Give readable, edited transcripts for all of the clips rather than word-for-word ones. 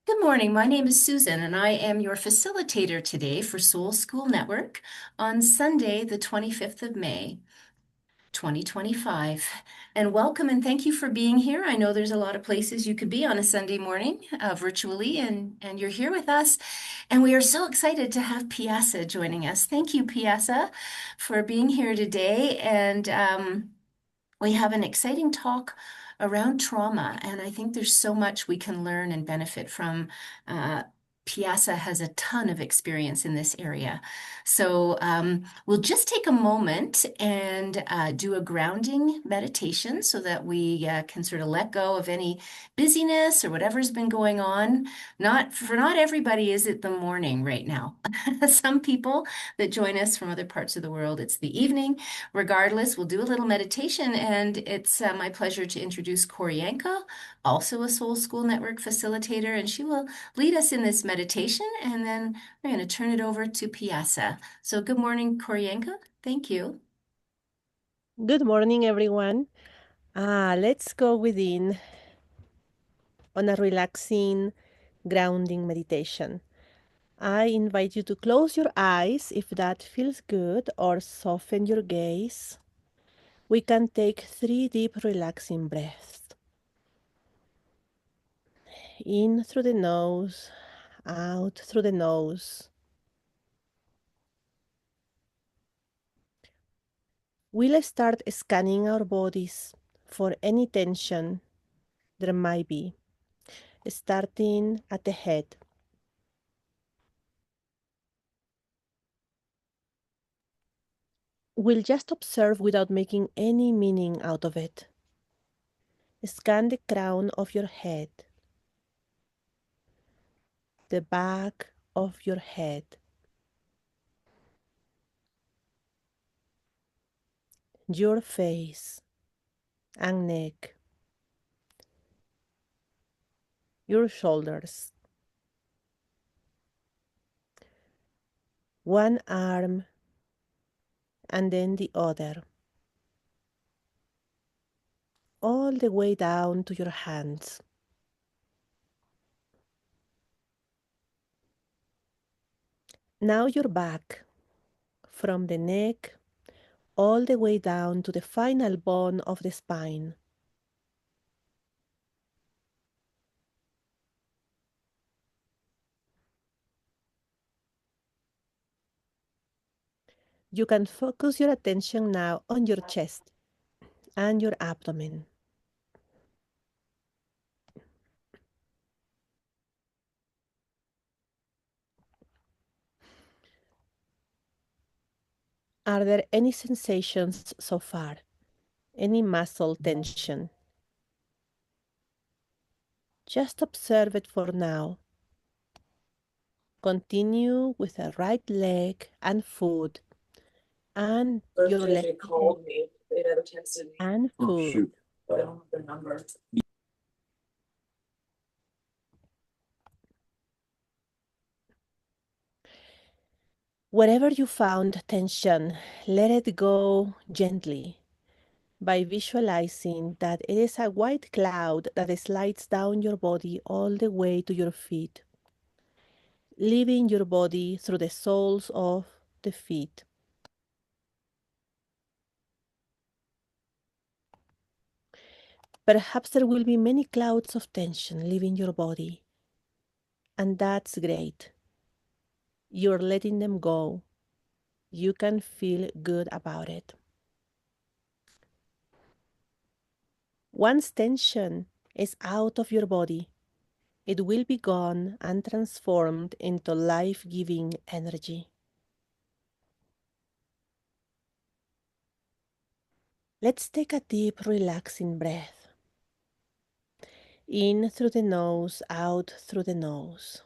Good morning. My name is Susan, and I am your facilitator today for Soul School Network on Sunday, the 25th of May, 2025. And welcome and thank you for being here. I know there's a lot of places you could be on a Sunday morning virtually, and you're here with us. And we are so excited to have Pyasa joining us. Thank you, Pyasa, for being here today. And we have an exciting talk around trauma, and I think there's so much we can learn and benefit from. Pyasa has a ton of experience in this area. So we'll just take a moment and do a grounding meditation so that we can sort of let go of any busyness or whatever's been going on. Not everybody is it the morning right now. Some people that join us from other parts of the world, it's the evening. Regardless, we'll do a little meditation, and it's my pleasure to introduce Koryanka, also a Soul School Network facilitator, and she will lead us in this meditation, and then we're going to turn it over to Pyasa. So good morning, Koryanka. Thank you. Good morning, everyone. Let's go within on a relaxing, grounding meditation. I invite you to close your eyes if that feels good, or soften your gaze. We can take 3 deep, relaxing breaths. In through the nose, out through the nose. We'll start scanning our bodies for any tension there might be, starting at the head. We'll just observe without making any meaning out of it. Scan the crown of your head, the back of your head, your face and neck, your shoulders, one arm and then the other, all the way down to your hands. Now your back, from the neck all the way down to the final bone of the spine. You can focus your attention now on your chest and your abdomen. Are there any sensations so far? Any muscle tension? Just observe it for now. Continue with the right leg and foot and your Birthday, they left called me. They never texted me. and Oh, foot. shoot. I don't have their number. Wherever you found tension, let it go gently by visualizing that it is a white cloud that slides down your body all the way to your feet, leaving your body through the soles of the feet. Perhaps there will be many clouds of tension leaving your body, and that's great. You're letting them go. You can feel good about it. Once tension is out of your body, it will be gone and transformed into life-giving energy. Let's take a deep, relaxing breath. In through the nose, out through the nose.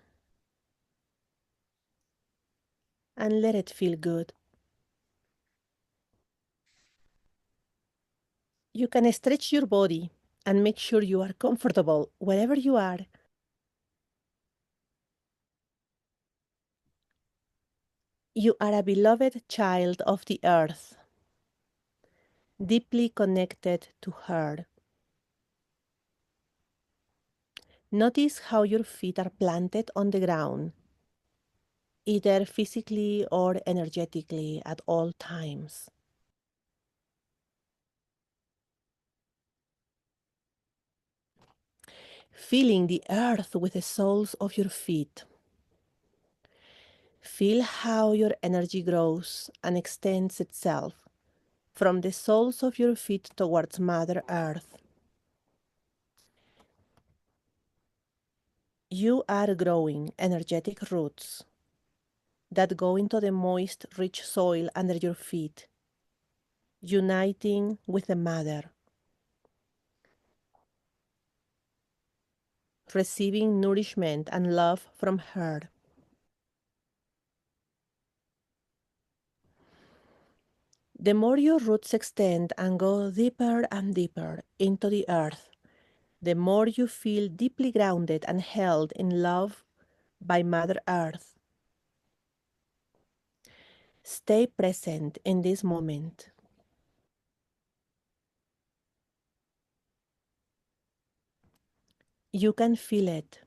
And let it feel good. You can stretch your body and make sure you are comfortable wherever you are. You are a beloved child of the earth, deeply connected to her. Notice how your feet are planted on the ground, either physically or energetically at all times. Feeling the earth with the soles of your feet. Feel how your energy grows and extends itself from the soles of your feet towards Mother Earth. You are growing energetic roots that go into the moist, rich soil under your feet, uniting with the Mother, receiving nourishment and love from her. The more your roots extend and go deeper and deeper into the earth, the more you feel deeply grounded and held in love by Mother Earth. Stay present in this moment. You can feel it.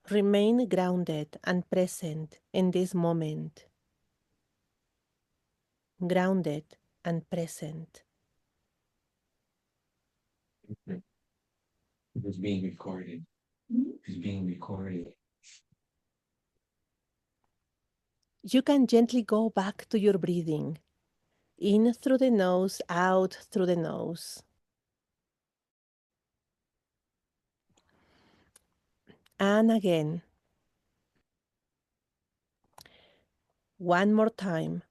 Remain grounded and present in this moment. Grounded and present. It is being recorded. It's being recorded. You can gently go back to your breathing. In through the nose, out through the nose. And again. One more time.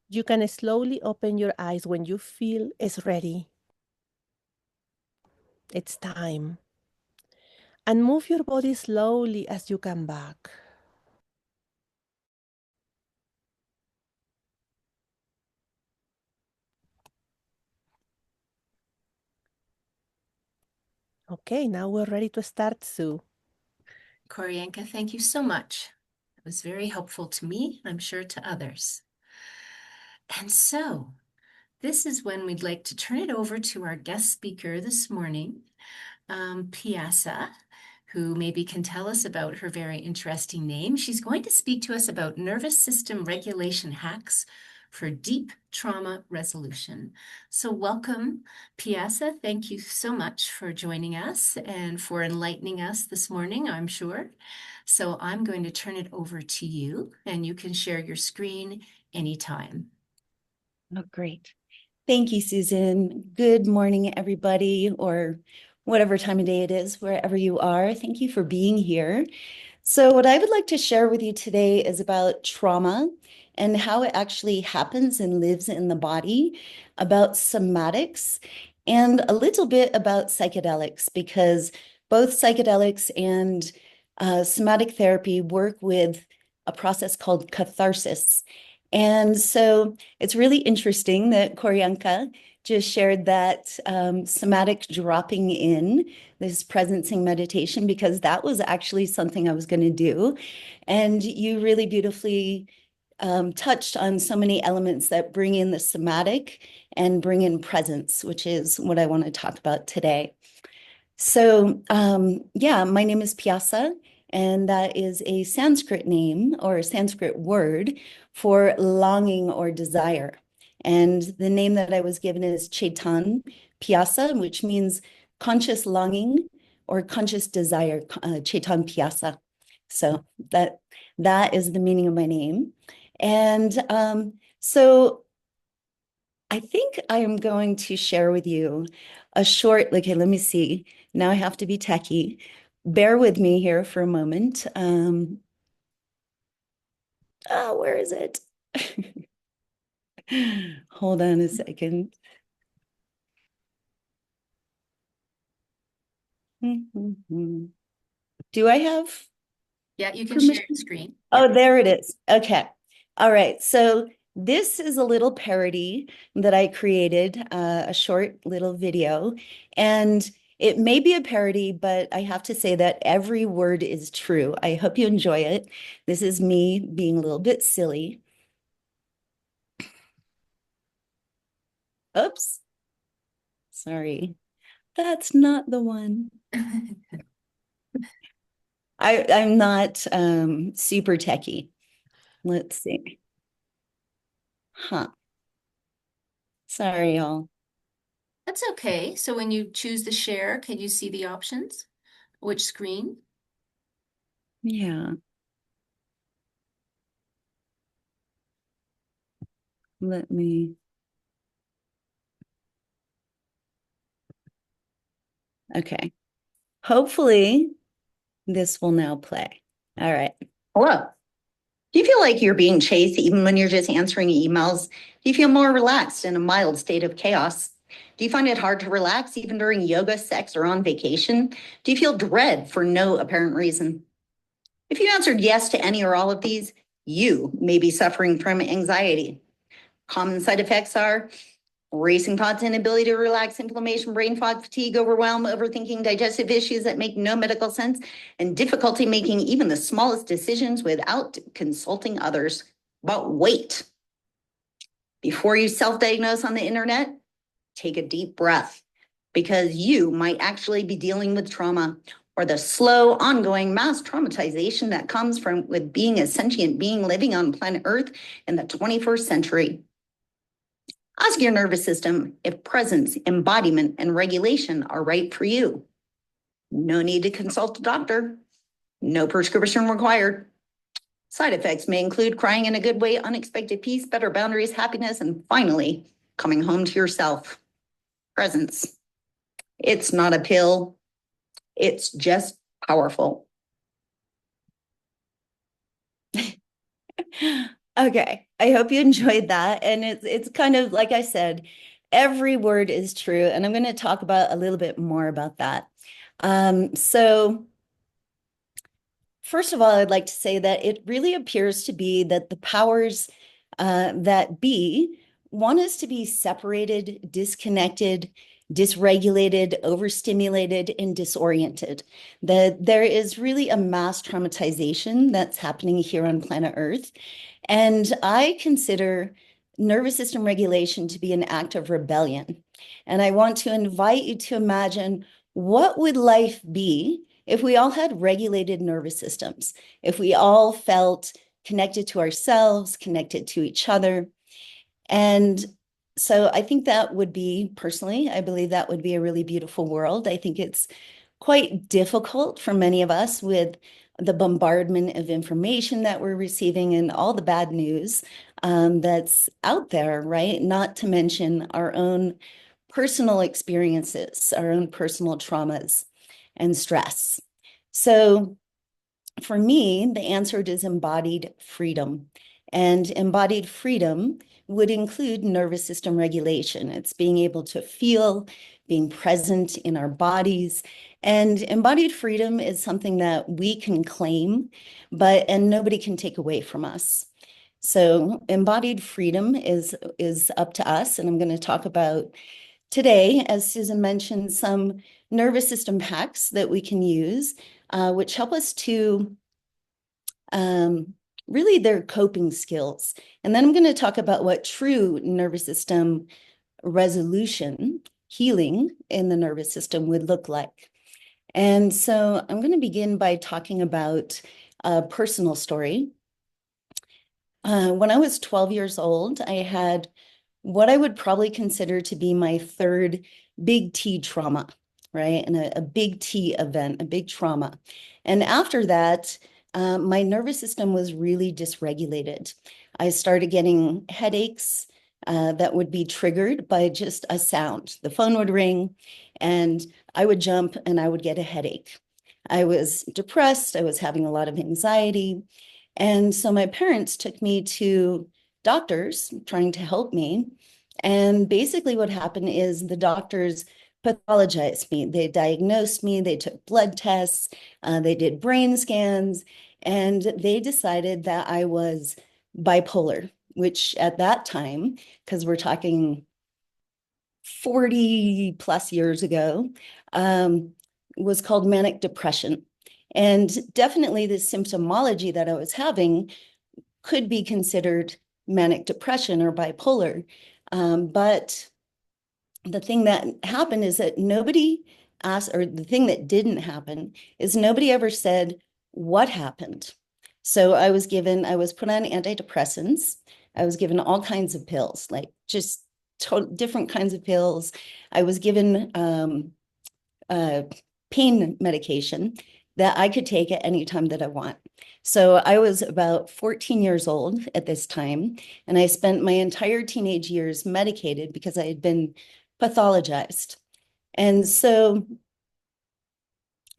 You can slowly open your eyes when you feel it's ready. It's time. And move your body slowly as you come back. Okay, now we're ready to start, Sue. Koryanka, thank you so much. It was very helpful to me, I'm sure to others. And so, this is when we'd like to turn it over to our guest speaker this morning, Pyasa, who maybe can tell us about her very interesting name. She's going to speak to us about nervous system regulation hacks for deep trauma resolution. So welcome, Pyasa. Thank you so much for joining us and for enlightening us this morning, I'm sure. So I'm going to turn it over to you, and you can share your screen anytime. Oh, great. Thank you, Susan. Good morning, everybody, or whatever time of day it is, wherever you are. Thank you for being here. So what I would like to share with you today is about trauma and how it actually happens and lives in the body, about somatics, and a little bit about psychedelics, because both psychedelics and somatic therapy work with a process called catharsis. And so it's really interesting that Koryanka just shared that somatic dropping in, this presencing meditation, because that was actually something I was going to do. And you really beautifully touched on so many elements that bring in the somatic and bring in presence, which is what I want to talk about today. So yeah, my name is Pyasa, and that is a Sanskrit name or a Sanskrit word for longing or desire. And the name that I was given is Chetan Pyasa, which means conscious longing or conscious desire, Chetan Pyasa. So that is the meaning of my name. And so I think I am going to share with you a short, okay, let me see. Now I have to be techie. Bear with me here for a moment. Oh, where is it? Hold on a second. Do I have Yeah, you can permission? share your screen. Oh, Yeah. there it is. Okay. All right. So this is a little parody that I created, a short little video. And it may be a parody, but I have to say that every word is true. I hope you enjoy it. This is me being a little bit silly. Oops. Sorry. That's not the one. I'm not super techie. Let's see. Huh. Sorry, y'all. That's okay. So when you choose the share, can you see the options? Which screen? Yeah. Let me. Okay. Hopefully this will now play. All right. Hello. Do you feel like you're being chased even when you're just answering emails? Do you feel more relaxed in a mild state of chaos? Do you find it hard to relax even during yoga, sex, or on vacation? Do you feel dread for no apparent reason? If you answered yes to any or all of these, you may be suffering from anxiety. Common side effects are racing thoughts, inability to relax, inflammation, brain fog, fatigue, overwhelm, overthinking, digestive issues that make no medical sense, and difficulty making even the smallest decisions without consulting others. But wait, before you self-diagnose on the internet, take a deep breath, because you might actually be dealing with trauma or the slow, ongoing mass traumatization that comes from with being a sentient being living on planet Earth in the 21st century. Ask your nervous system if presence, embodiment, and regulation are right for you. No need to consult a doctor. No prescription required. Side effects may include crying in a good way, unexpected peace, better boundaries, happiness, and finally, coming home to yourself. Presence. It's not a pill. It's just powerful. Okay, I hope you enjoyed that. And it's kind of like I said, every word is true. And I'm going to talk about a little bit more about that. So first of all, I'd like to say that it really appears to be that the powers that be want us to be separated, disconnected, dysregulated, overstimulated, and disoriented. That there is really a mass traumatization that's happening here on planet Earth. And I consider nervous system regulation to be an act of rebellion. And I want to invite you to imagine, what would life be if we all had regulated nervous systems, if we all felt connected to ourselves, connected to each other. And so I think that would be, personally, I believe that would be a really beautiful world. I think it's quite difficult for many of us with the bombardment of information that we're receiving and all the bad news that's out there, right? Not to mention our own personal experiences, our own personal traumas and stress. So for me, the answer is embodied freedom. And embodied freedom would include nervous system regulation. It's being able to feel, being present in our bodies. And embodied freedom is something that we can claim, and nobody can take away from us. So embodied freedom is up to us. And I'm going to talk about today, as Susan mentioned, some nervous system hacks that we can use, which help us to really their coping skills. And then I'm going to talk about what true nervous system resolution, healing in the nervous system would look like. And so I'm going to begin by talking about a personal story. When I was 12 years old, I had what I would probably consider to be my third big T trauma, right? And a big T event, a big trauma. And after that, my nervous system was really dysregulated. I started getting headaches that would be triggered by just a sound. The phone would ring and I would jump and I would get a headache. I was depressed. I was having a lot of anxiety. And so my parents took me to doctors trying to help me. And basically what happened is the doctors pathologized me. They diagnosed me, they took blood tests, they did brain scans, and they decided that I was bipolar, which at that time, because we're talking 40 plus years ago, was called manic depression. And definitely the symptomology that I was having could be considered manic depression or bipolar. But the thing that happened is that nobody asked, or the thing that didn't happen is nobody ever said what happened. So I was put on antidepressants. I was given all kinds of pills, like just different kinds of pills. I was given pain medication that I could take at any time that I want. So I was about 14 years old at this time, and I spent my entire teenage years medicated because I had been pathologized. And so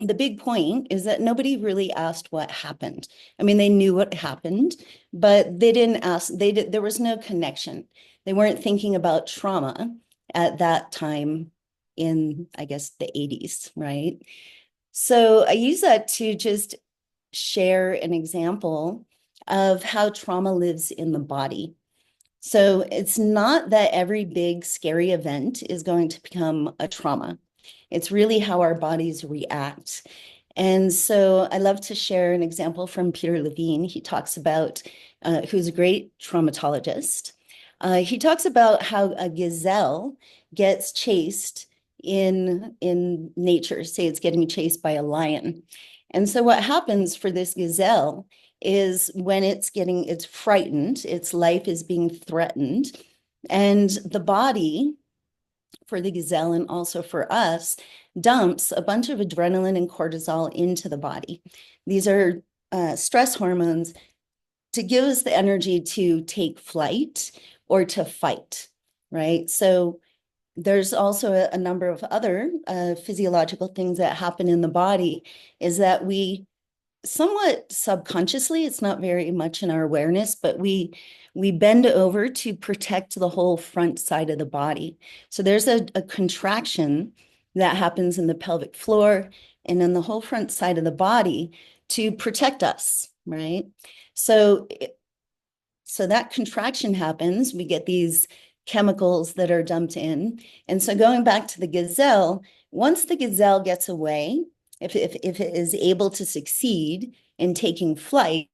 the big point is that nobody really asked what happened. I mean, they knew what happened, but they didn't ask, there was no connection. They weren't thinking about trauma at that time in, I guess, the 80s, right? So I use that to just share an example of how trauma lives in the body. So it's not that every big scary event is going to become a trauma. It's really how our bodies react. And so I love to share an example from Peter Levine. He talks about, who's a great traumatologist. He talks about how a gazelle gets chased in nature. Say it's getting chased by a lion. And so what happens for this gazelle is when it's frightened, its life is being threatened, and the body for the gazelle and also for us dumps a bunch of adrenaline and cortisol into the body. These are stress hormones to give us the energy to take flight or to fight, right? So there's also a number of other physiological things that happen in the body is that we somewhat subconsciously, it's not very much in our awareness, but we bend over to protect the whole front side of the body. So there's a contraction that happens in the pelvic floor and in the whole front side of the body to protect us, right? So that contraction happens, we get these chemicals that are dumped in. And so going back to the gazelle, once the gazelle gets away, if it is able to succeed in taking flight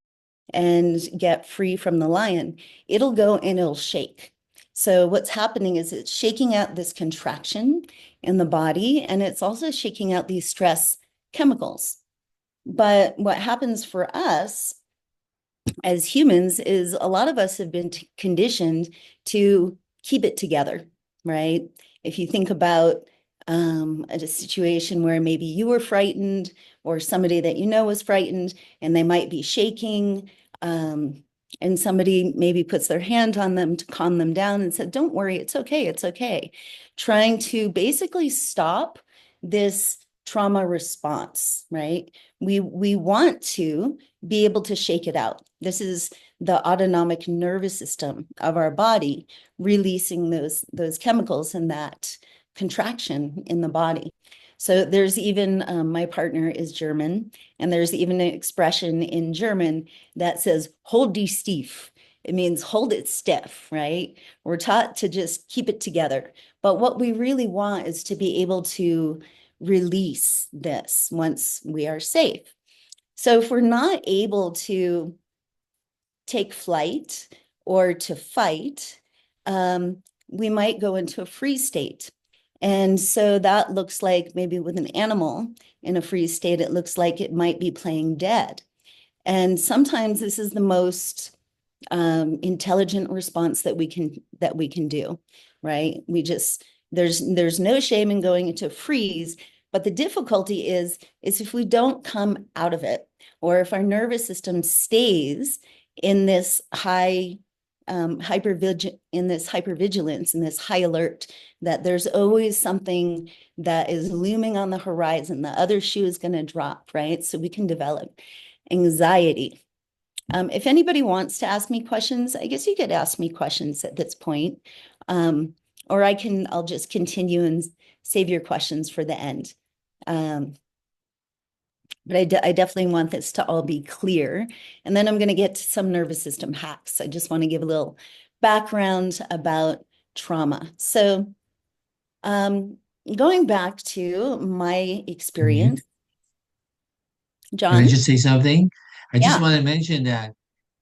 and get free from the lion, it'll go and it'll shake. So what's happening is it's shaking out this contraction in the body, and it's also shaking out these stress chemicals. But what happens for us as humans is a lot of us have been conditioned to keep it together, right? If you think about a situation where maybe you were frightened or somebody that you know was frightened and they might be shaking, and somebody maybe puts their hand on them to calm them down and said, don't worry, it's okay, it's okay. Trying to basically stop this trauma response, right? We want to be able to shake it out. This is the autonomic nervous system of our body releasing those chemicals and that contraction in the body. So there's even, my partner is German, and there's even an expression in German that says, hold die stief. It means hold it stiff, right? We're taught to just keep it together. But what we really want is to be able to release this once we are safe. So if we're not able to take flight or to fight, we might go into a freeze state. And so that looks like maybe with an animal in a freeze state, it looks like it might be playing dead. And sometimes this is the most intelligent response that we can do, right? There's no shame in going into freeze, but the difficulty is if we don't come out of it, or if our nervous system stays in this hypervigilance, in this high alert, that there's always something that is looming on the horizon, the other shoe is going to drop, right? So we can develop anxiety. If anybody wants to ask me questions, I guess you could ask me questions at this point. Or I'll just continue and save your questions for the end. But I definitely want this to all be clear. And then I'm going to get to some nervous system hacks. I just want to give a little background about trauma. So going back to my experience, Can I John? just say something? I just Yeah. want to mention that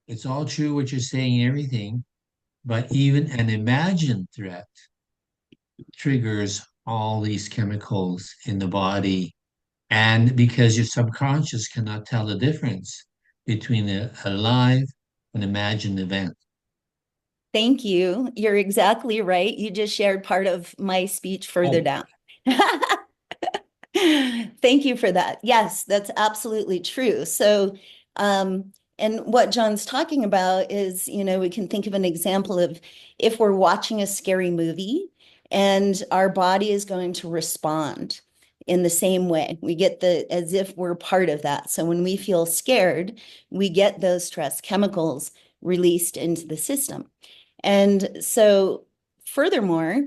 it's all true what you're saying and everything, but even an imagined threat triggers all these chemicals in the body. And because your subconscious cannot tell the difference between a live and imagined event. Thank you. You're exactly right. You just shared part of my speech further Oh, down. Thank you for that. Yes, that's absolutely true. So, and what John's talking about is, we can think of an example of if we're watching a scary movie and our body is going to respond in the same way. We get as if we're part of that. So when we feel scared, we get those stress chemicals released into the system. And so furthermore,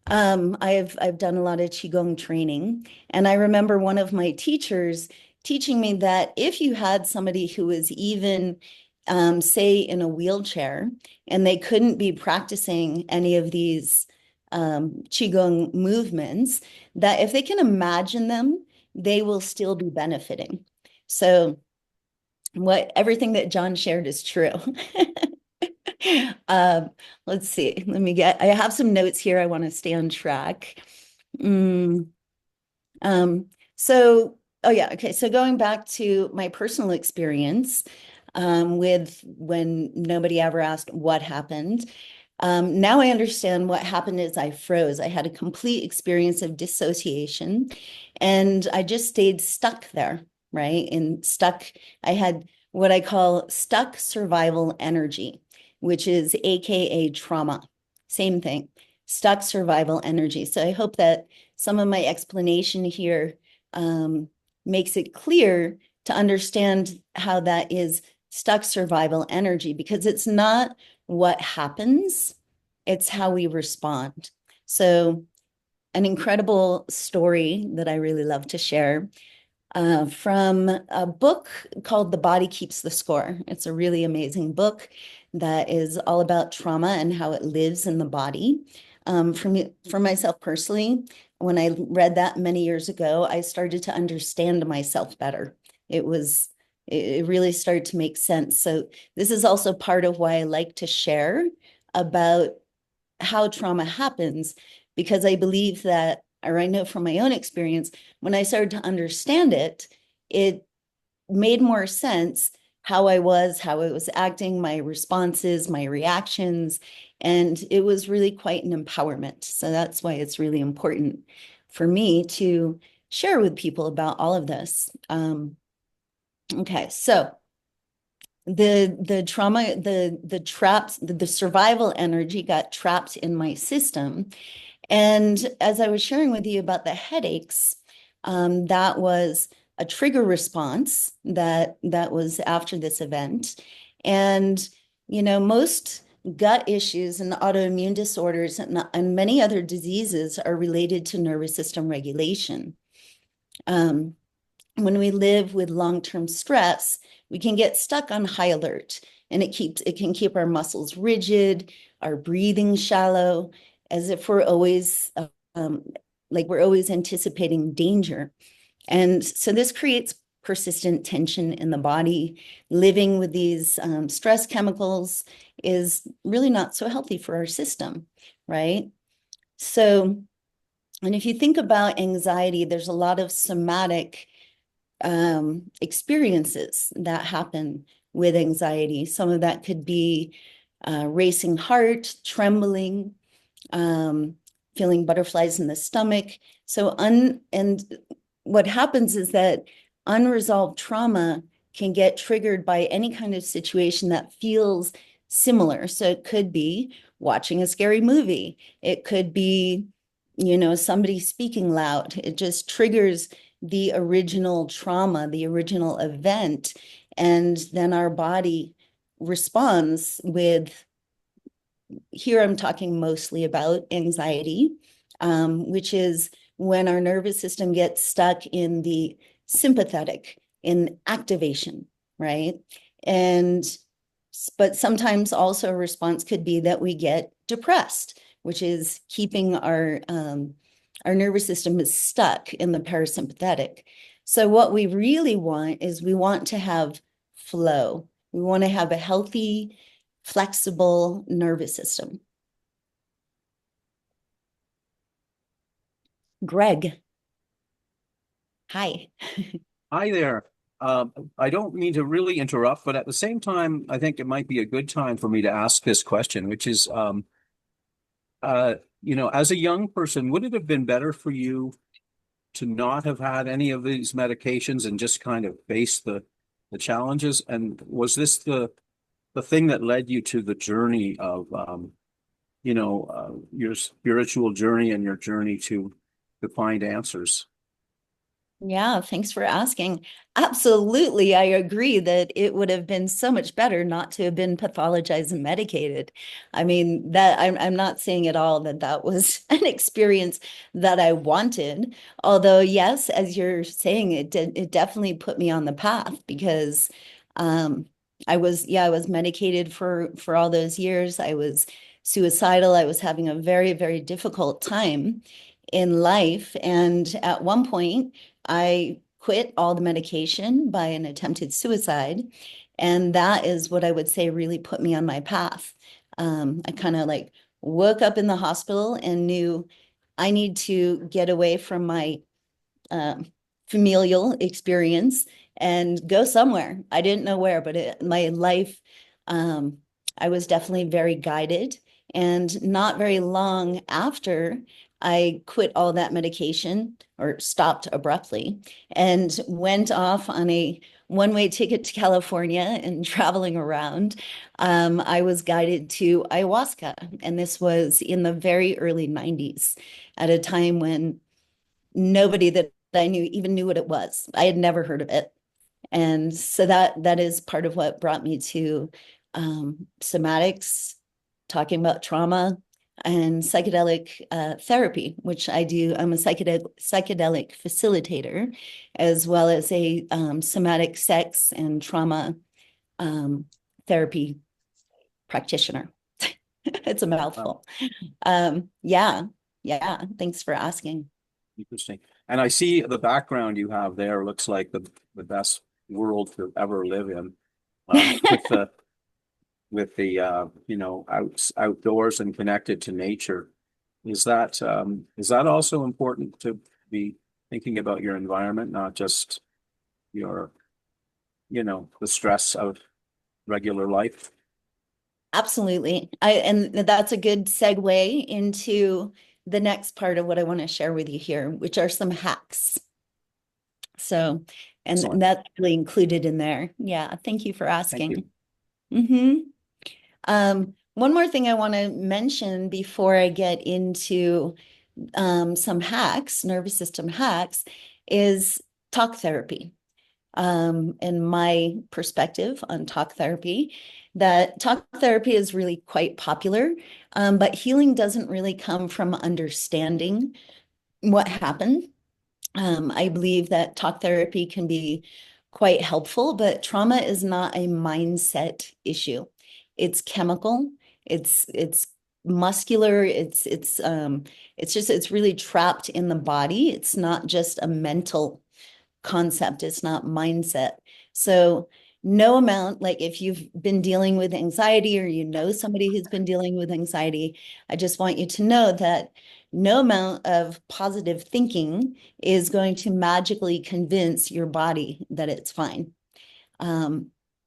I've done a lot of Qigong training, and I remember one of my teachers teaching me that if you had somebody who was even, say, in a wheelchair, and they couldn't be practicing any of these Qigong movements, that if they can imagine them, they will still be benefiting. So everything that John shared is true. Let's see. I have some notes here. I want to stay on track. Mm, oh yeah, okay. So going back to my personal experience with when nobody ever asked what happened. Now I understand what happened is I froze. I had a complete experience of dissociation and I just stayed stuck there, right? I had what I call stuck survival energy, which is AKA trauma. Same thing, stuck survival energy. So I hope that some of my explanation here makes it clear to understand how that is stuck survival energy, because it's not what happens, it's how we respond. So an incredible story that I really love to share from a book called The Body Keeps the Score. It's a really amazing book that is all about trauma and how it lives in the body. For myself personally, when I read that many years ago, I started to understand myself better. It really started to make sense. So this is also part of why I like to share about how trauma happens, because I believe that, or I know from my own experience, when I started to understand it, it made more sense how I was acting, my responses, my reactions, and it was really quite an empowerment. So that's why it's really important for me to share with people about all of this. Okay, so the trauma, the traps, the survival energy got trapped in my system. And as I was sharing with you about the headaches, that was a trigger response that was after this event. And, most gut issues and autoimmune disorders and many other diseases are related to nervous system regulation. When we live with long-term stress, we can get stuck on high alert, and it can keep our muscles rigid, our breathing shallow, as if we're always we're always anticipating danger. And so this creates persistent tension in the body. Living with these stress chemicals is really not so healthy for our system, right? So, and if you think about anxiety, there's a lot of somatic experiences that happen with anxiety. Some of that could be racing heart, trembling, feeling butterflies in the stomach. And what happens is that unresolved trauma can get triggered by any kind of situation that feels similar. So it could be watching a scary movie. It could be, somebody speaking loud. It just triggers the original trauma, the original event, and then our body responds with, here I'm talking mostly about anxiety, which is when our nervous system gets stuck in the sympathetic, in activation, right? But sometimes also a response could be that we get depressed, which is keeping our nervous system is stuck in the parasympathetic. So what we really want is we want to have flow. We want to have a healthy, flexible nervous system. Greg. Hi. Hi there. I don't mean to really interrupt, but at the same time, I think it might be a good time for me to ask this question, which is, as a young person, would it have been better for you to not have had any of these medications and just kind of face the challenges? And was this the thing that led you to the journey of, your spiritual journey and your journey to find answers? Yeah, thanks for asking. Absolutely, I agree that it would have been so much better not to have been pathologized and medicated. I mean, that I'm not saying at all that that was an experience that I wanted. Although, yes, as you're saying, it definitely put me on the path because I was medicated for all those years. I was suicidal. I was having a very, very difficult time in life. And at one point, I quit all the medication by an attempted suicide. And that is what I would say really put me on my path. I kind of like woke up in the hospital and knew I need to get away from my familial experience and go somewhere. I didn't know where, but my life, I was definitely very guided. And not very long after, I quit all that medication or stopped abruptly and went off on a one-way ticket to California and traveling around. I was guided to ayahuasca, and this was in the very early 90s at a time when nobody that I knew even knew what it was. I had never heard of it. And so that is part of what brought me to somatics, talking about trauma and psychedelic therapy, which I do. I'm a psychedelic facilitator, as well as a somatic sex and trauma therapy practitioner. It's a mouthful. Yeah. Thanks for asking. Interesting. And I see the background you have there looks like the best world to ever live in, with the outdoors and connected to nature. Is that also important to be thinking about your environment, not just your, the stress of regular life? Absolutely. And that's a good segue into the next part of what I want to share with you here, which are some hacks. So, and Excellent. that's really included in there. Yeah, thank you for asking. Thank you. One more thing I want to mention before I get into some hacks, nervous system hacks, is talk therapy. In my perspective on talk therapy, that talk therapy is really quite popular, but healing doesn't really come from understanding what happened. I believe that talk therapy can be quite helpful, but trauma is not a mindset issue. It's chemical, it's muscular, it's really trapped in the body. It's not just a mental concept, it's not mindset. So no amount, like if you've been dealing with anxiety or you know somebody who's been dealing with anxiety, I just want you to know that no amount of positive thinking is going to magically convince your body that it's fine.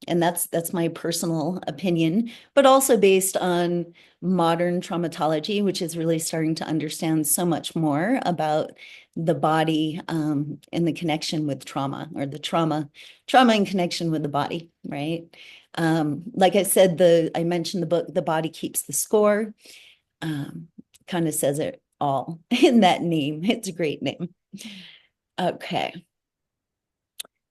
And that's my personal opinion, but also based on modern traumatology, which is really starting to understand so much more about the body and the connection with trauma, or the trauma in connection with the body, right? Like I said, I mentioned the book, The Body Keeps the Score, kind of says it all in that name. It's a great name. Okay.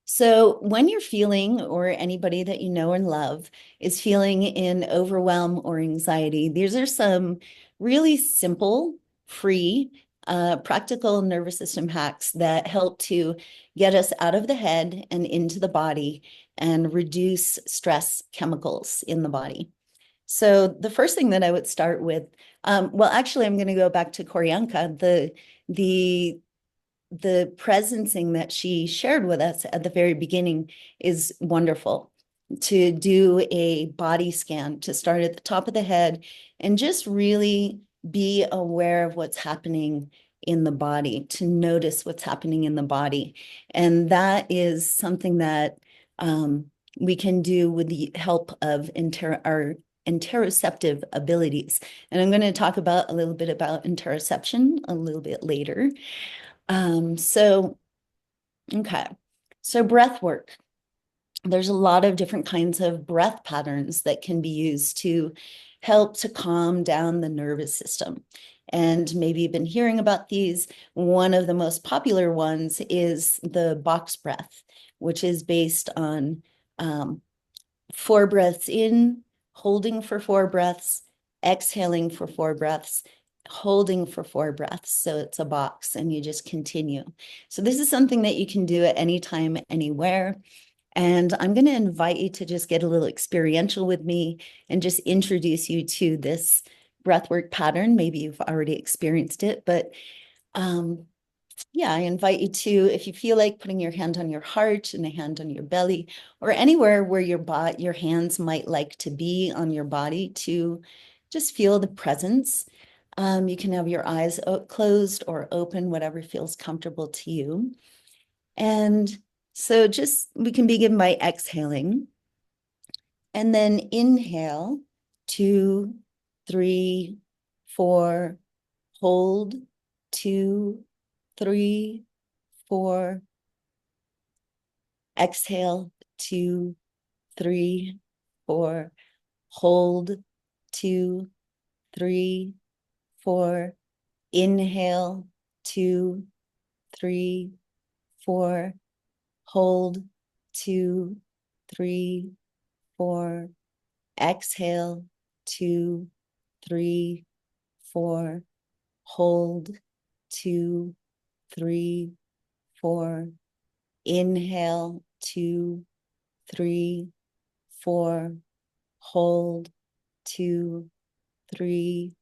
So when you're feeling, or anybody that you know and love is feeling in overwhelm or anxiety, these are some really simple, free, practical nervous system hacks that help to get us out of the head and into the body and reduce stress chemicals in the body. So the first thing that I would start with, well, actually, I'm going to go back to Koryanka, the presencing that she shared with us at the very beginning is wonderful. To do a body scan, to start at the top of the head and just really be aware of what's happening in the body, to notice what's happening in the body. And that is something that we can do with the help of our interoceptive abilities. And I'm going to talk about a little bit about interoception a little bit later. Okay. So breath work. There's a lot of different kinds of breath patterns that can be used to help to calm down the nervous system. And maybe you've been hearing about these. One of the most popular ones is the box breath, which is based on 4 breaths in, holding for 4 breaths, exhaling for 4 breaths, holding for 4 breaths. So it's a box and you just continue. So this is something that you can do at any time, anywhere. And I'm going to invite you to just get a little experiential with me and just introduce you to this breathwork pattern. Maybe you've already experienced it, but yeah, I invite you to, if you feel like putting your hand on your heart and a hand on your belly, or anywhere where your hands might like to be on your body, to just feel the presence. You can have your eyes closed or open, whatever feels comfortable to you. And so we can begin by exhaling. And then inhale, 2, 3, 4, hold, 2, 3, 4. Exhale, 2, 3, 4. Hold, 2, 3, 4. Inhale, 2, 3, 4. Hold, 2, 3, 4. Exhale, 2, 3, 4. Hold, 2, 3, 4. Inhale, 2, 3, 4. Hold, 2, 3,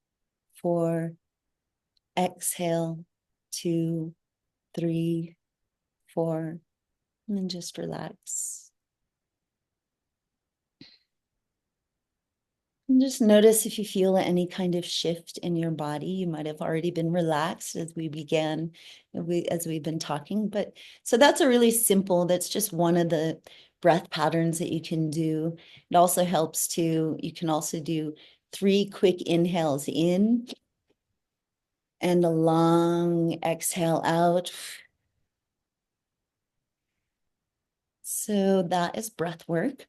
4. Exhale, 2, 3, 4. And then just relax. And just notice if you feel any kind of shift in your body. You might have already been relaxed as we've been talking. But so that's a really simple, that's just one of the breath patterns that you can do. It also helps you can also do 3 quick inhales in and a long exhale out. So that is breath work.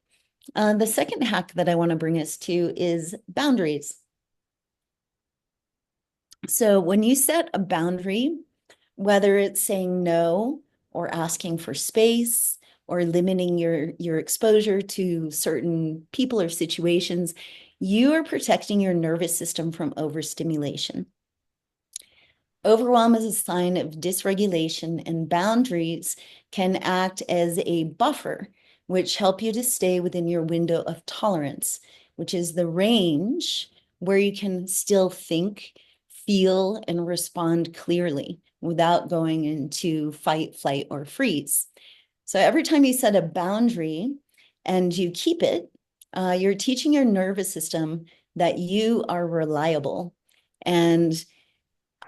The second hack that I want to bring us to is boundaries. So when you set a boundary, whether it's saying no or asking for space or limiting your exposure to certain people or situations, you are protecting your nervous system from overstimulation. Overwhelm is a sign of dysregulation, and boundaries can act as a buffer, which help you to stay within your window of tolerance, which is the range where you can still think, feel, and respond clearly without going into fight, flight, or freeze. So every time you set a boundary and you keep it, you're teaching your nervous system that you are reliable. And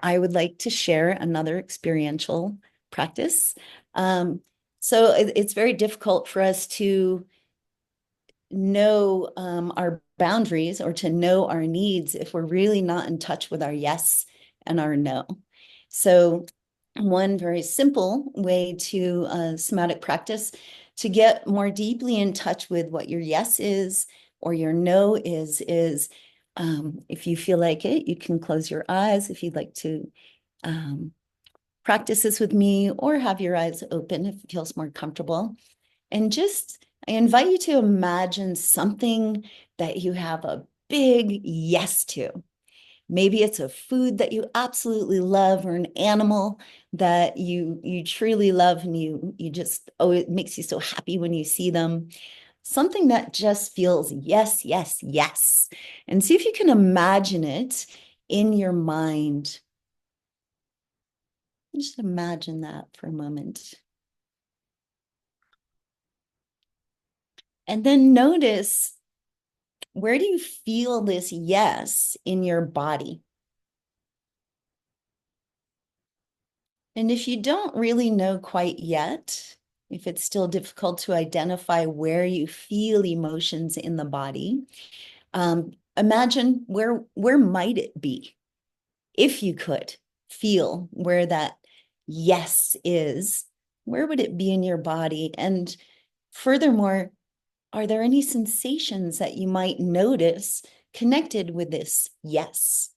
I would like to share another experiential practice. So it's very difficult for us to know our boundaries or to know our needs if we're really not in touch with our yes and our no. So one very simple way to somatic practice to get more deeply in touch with what your yes is or your no is if you feel like it, you can close your eyes if you'd like to practice this with me, or have your eyes open if it feels more comfortable. And I invite you to imagine something that you have a big yes to. Maybe it's a food that you absolutely love, or an animal that you truly love, and you just, it makes you so happy when you see them. Something that just feels yes, yes, yes. And see if you can imagine it in your mind. Just imagine that for a moment. And then notice, where do you feel this yes in your body? And if you don't really know quite yet, if it's still difficult to identify where you feel emotions in the body, imagine where might it be? If you could feel where that yes is, where would it be in your body? And furthermore, are there any sensations that you might notice connected with this yes?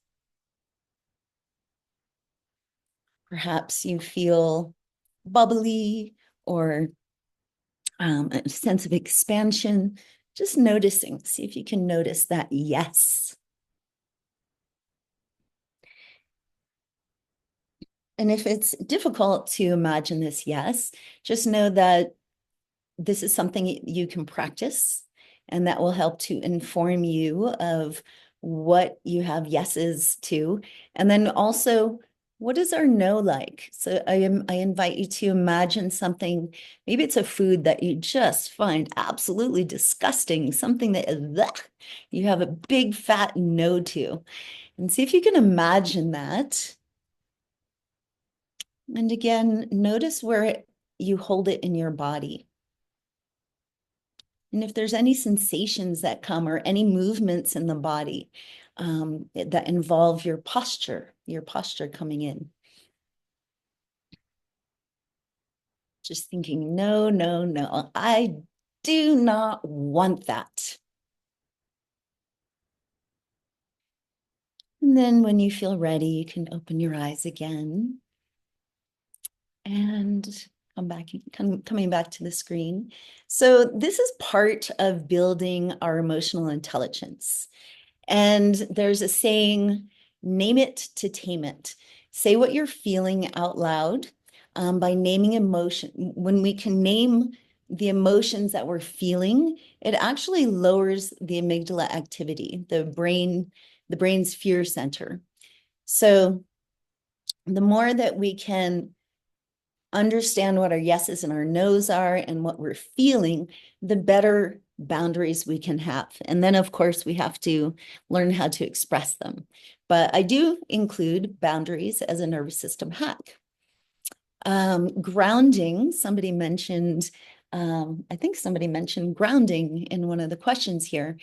Perhaps you feel bubbly or a sense of expansion. Just noticing, see if you can notice that yes. And if it's difficult to imagine this yes, just know that this is something you can practice, and that will help to inform you of what you have yeses to. And then also, what is our no like? So I invite you to imagine something, maybe it's a food that you just find absolutely disgusting, something that is blech, you have a big fat no to. And see if you can imagine that. And again, notice where you hold it in your body. And if there's any sensations that come or any movements in the body that involve your posture coming in. Just thinking, no, no, no, I do not want that. And then when you feel ready, you can open your eyes again and coming back to the screen. So this is part of building our emotional intelligence. And there's a saying, name it to tame it. Say what you're feeling out loud by naming emotion. When we can name the emotions that we're feeling, it actually lowers the amygdala activity, the brain's fear center. So the more that we can understand what our yeses and our nos are and what we're feeling, the better boundaries we can have. And then, of course, we have to learn how to express them. But I do include boundaries as a nervous system hack. Grounding, somebody mentioned, I think somebody mentioned grounding in one of the questions here.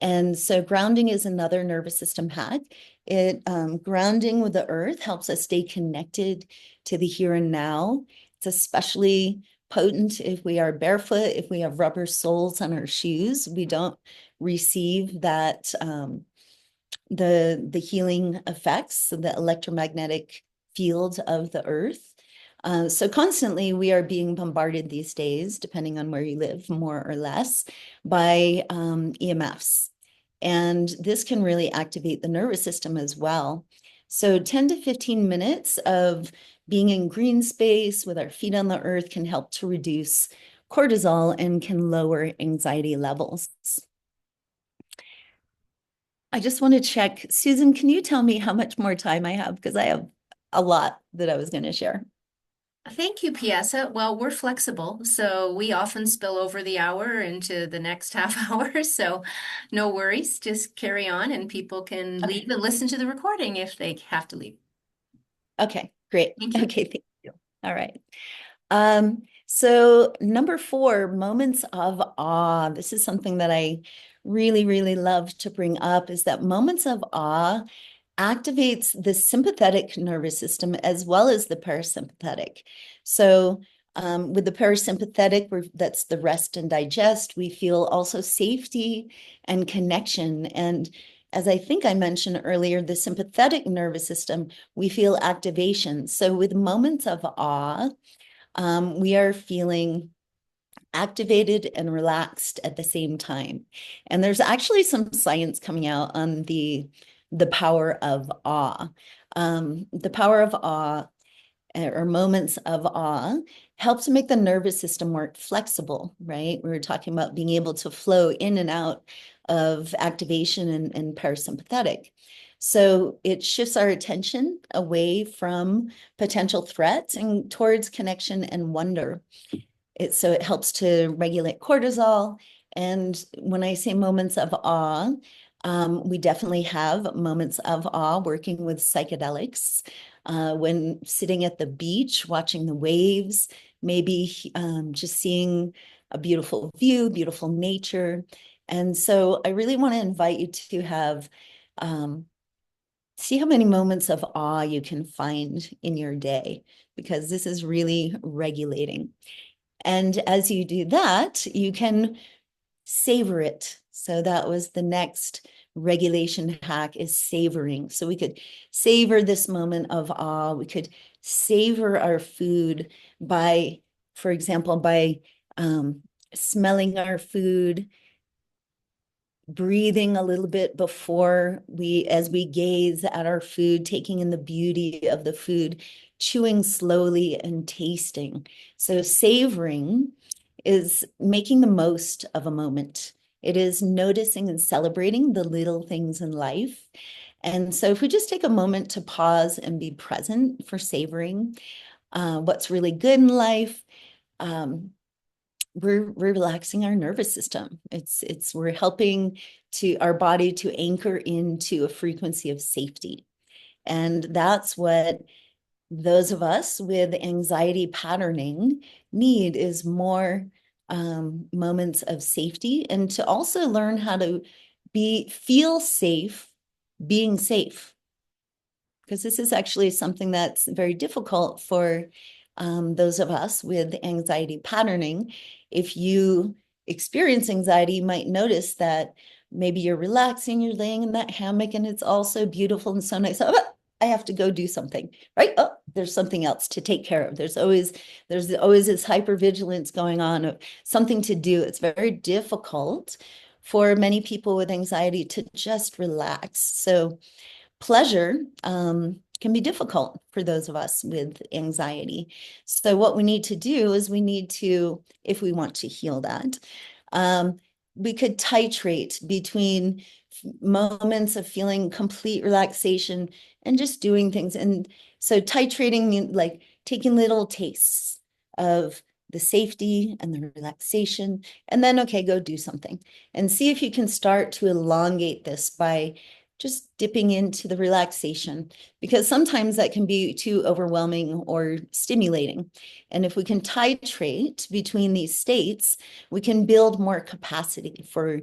And so grounding is another nervous system hack. Grounding with the earth helps us stay connected to the here and now. It's especially potent if we are barefoot, if we have rubber soles on our shoes. We don't receive that the healing effects, the electromagnetic field of the earth. So constantly we are being bombarded these days, depending on where you live, more or less, by EMFs. And this can really activate the nervous system as well. So 10 to 15 minutes of being in green space with our feet on the earth can help to reduce cortisol and can lower anxiety levels. I just want to check. Susan, can you tell me how much more time I have? Because I have a lot that I was going to share. Thank you, Pyasa. Well, we're flexible, so we often spill over the hour into the next half hour. So no worries, just carry on and people can leave and listen to the recording if they have to leave. Okay, great. Thank you. Okay, thank you. All right. So number 4, moments of awe. This is something that I really, really love to bring up, is that moments of awe activates the sympathetic nervous system as well as the parasympathetic. So with the parasympathetic, that's the rest and digest, we feel also safety and connection. And as I think I mentioned earlier, the sympathetic nervous system, we feel activation. So with moments of awe, we are feeling activated and relaxed at the same time. And there's actually some science coming out on the power of awe. The power of awe, or moments of awe, helps make the nervous system more flexible, right? We were talking about being able to flow in and out of activation and parasympathetic. So it shifts our attention away from potential threats and towards connection and wonder. So it helps to regulate cortisol. And when I say moments of awe, we definitely have moments of awe working with psychedelics. when sitting at the beach, watching the waves, maybe just seeing a beautiful view, beautiful nature. And so I really want to invite you to have, see how many moments of awe you can find in your day, because this is really regulating. And as you do that, you can savor it. So that was the next regulation hack, is savoring. So we could savor this moment of awe. We could savor our food by, for example, by smelling our food, breathing a little bit before as we gaze at our food, taking in the beauty of the food, chewing slowly and tasting. So savoring is making the most of a moment. It is noticing and celebrating the little things in life. And so if we just take a moment to pause and be present for savoring what's really good in life, we're relaxing our nervous system. We're helping our body to anchor into a frequency of safety. And that's what those of us with anxiety patterning need, is more moments of safety, and to also learn how to feel safe being safe. Because this is actually something that's very difficult for those of us with anxiety patterning. If you experience anxiety, you might notice that maybe you're relaxing, you're laying in that hammock, and it's all so beautiful and so nice. Oh, I have to go do something, right? Oh, there's something else to take care of. There's always this hypervigilance going on of something to do. It's very difficult for many people with anxiety to just relax. So pleasure can be difficult for those of us with anxiety. So what we need to do is if we want to heal that, we could titrate between moments of feeling complete relaxation and just doing things. And so titrating means like taking little tastes of the safety and the relaxation, and then, okay, go do something. And see if you can start to elongate this by just dipping into the relaxation, because sometimes that can be too overwhelming or stimulating. And if we can titrate between these states, we can build more capacity for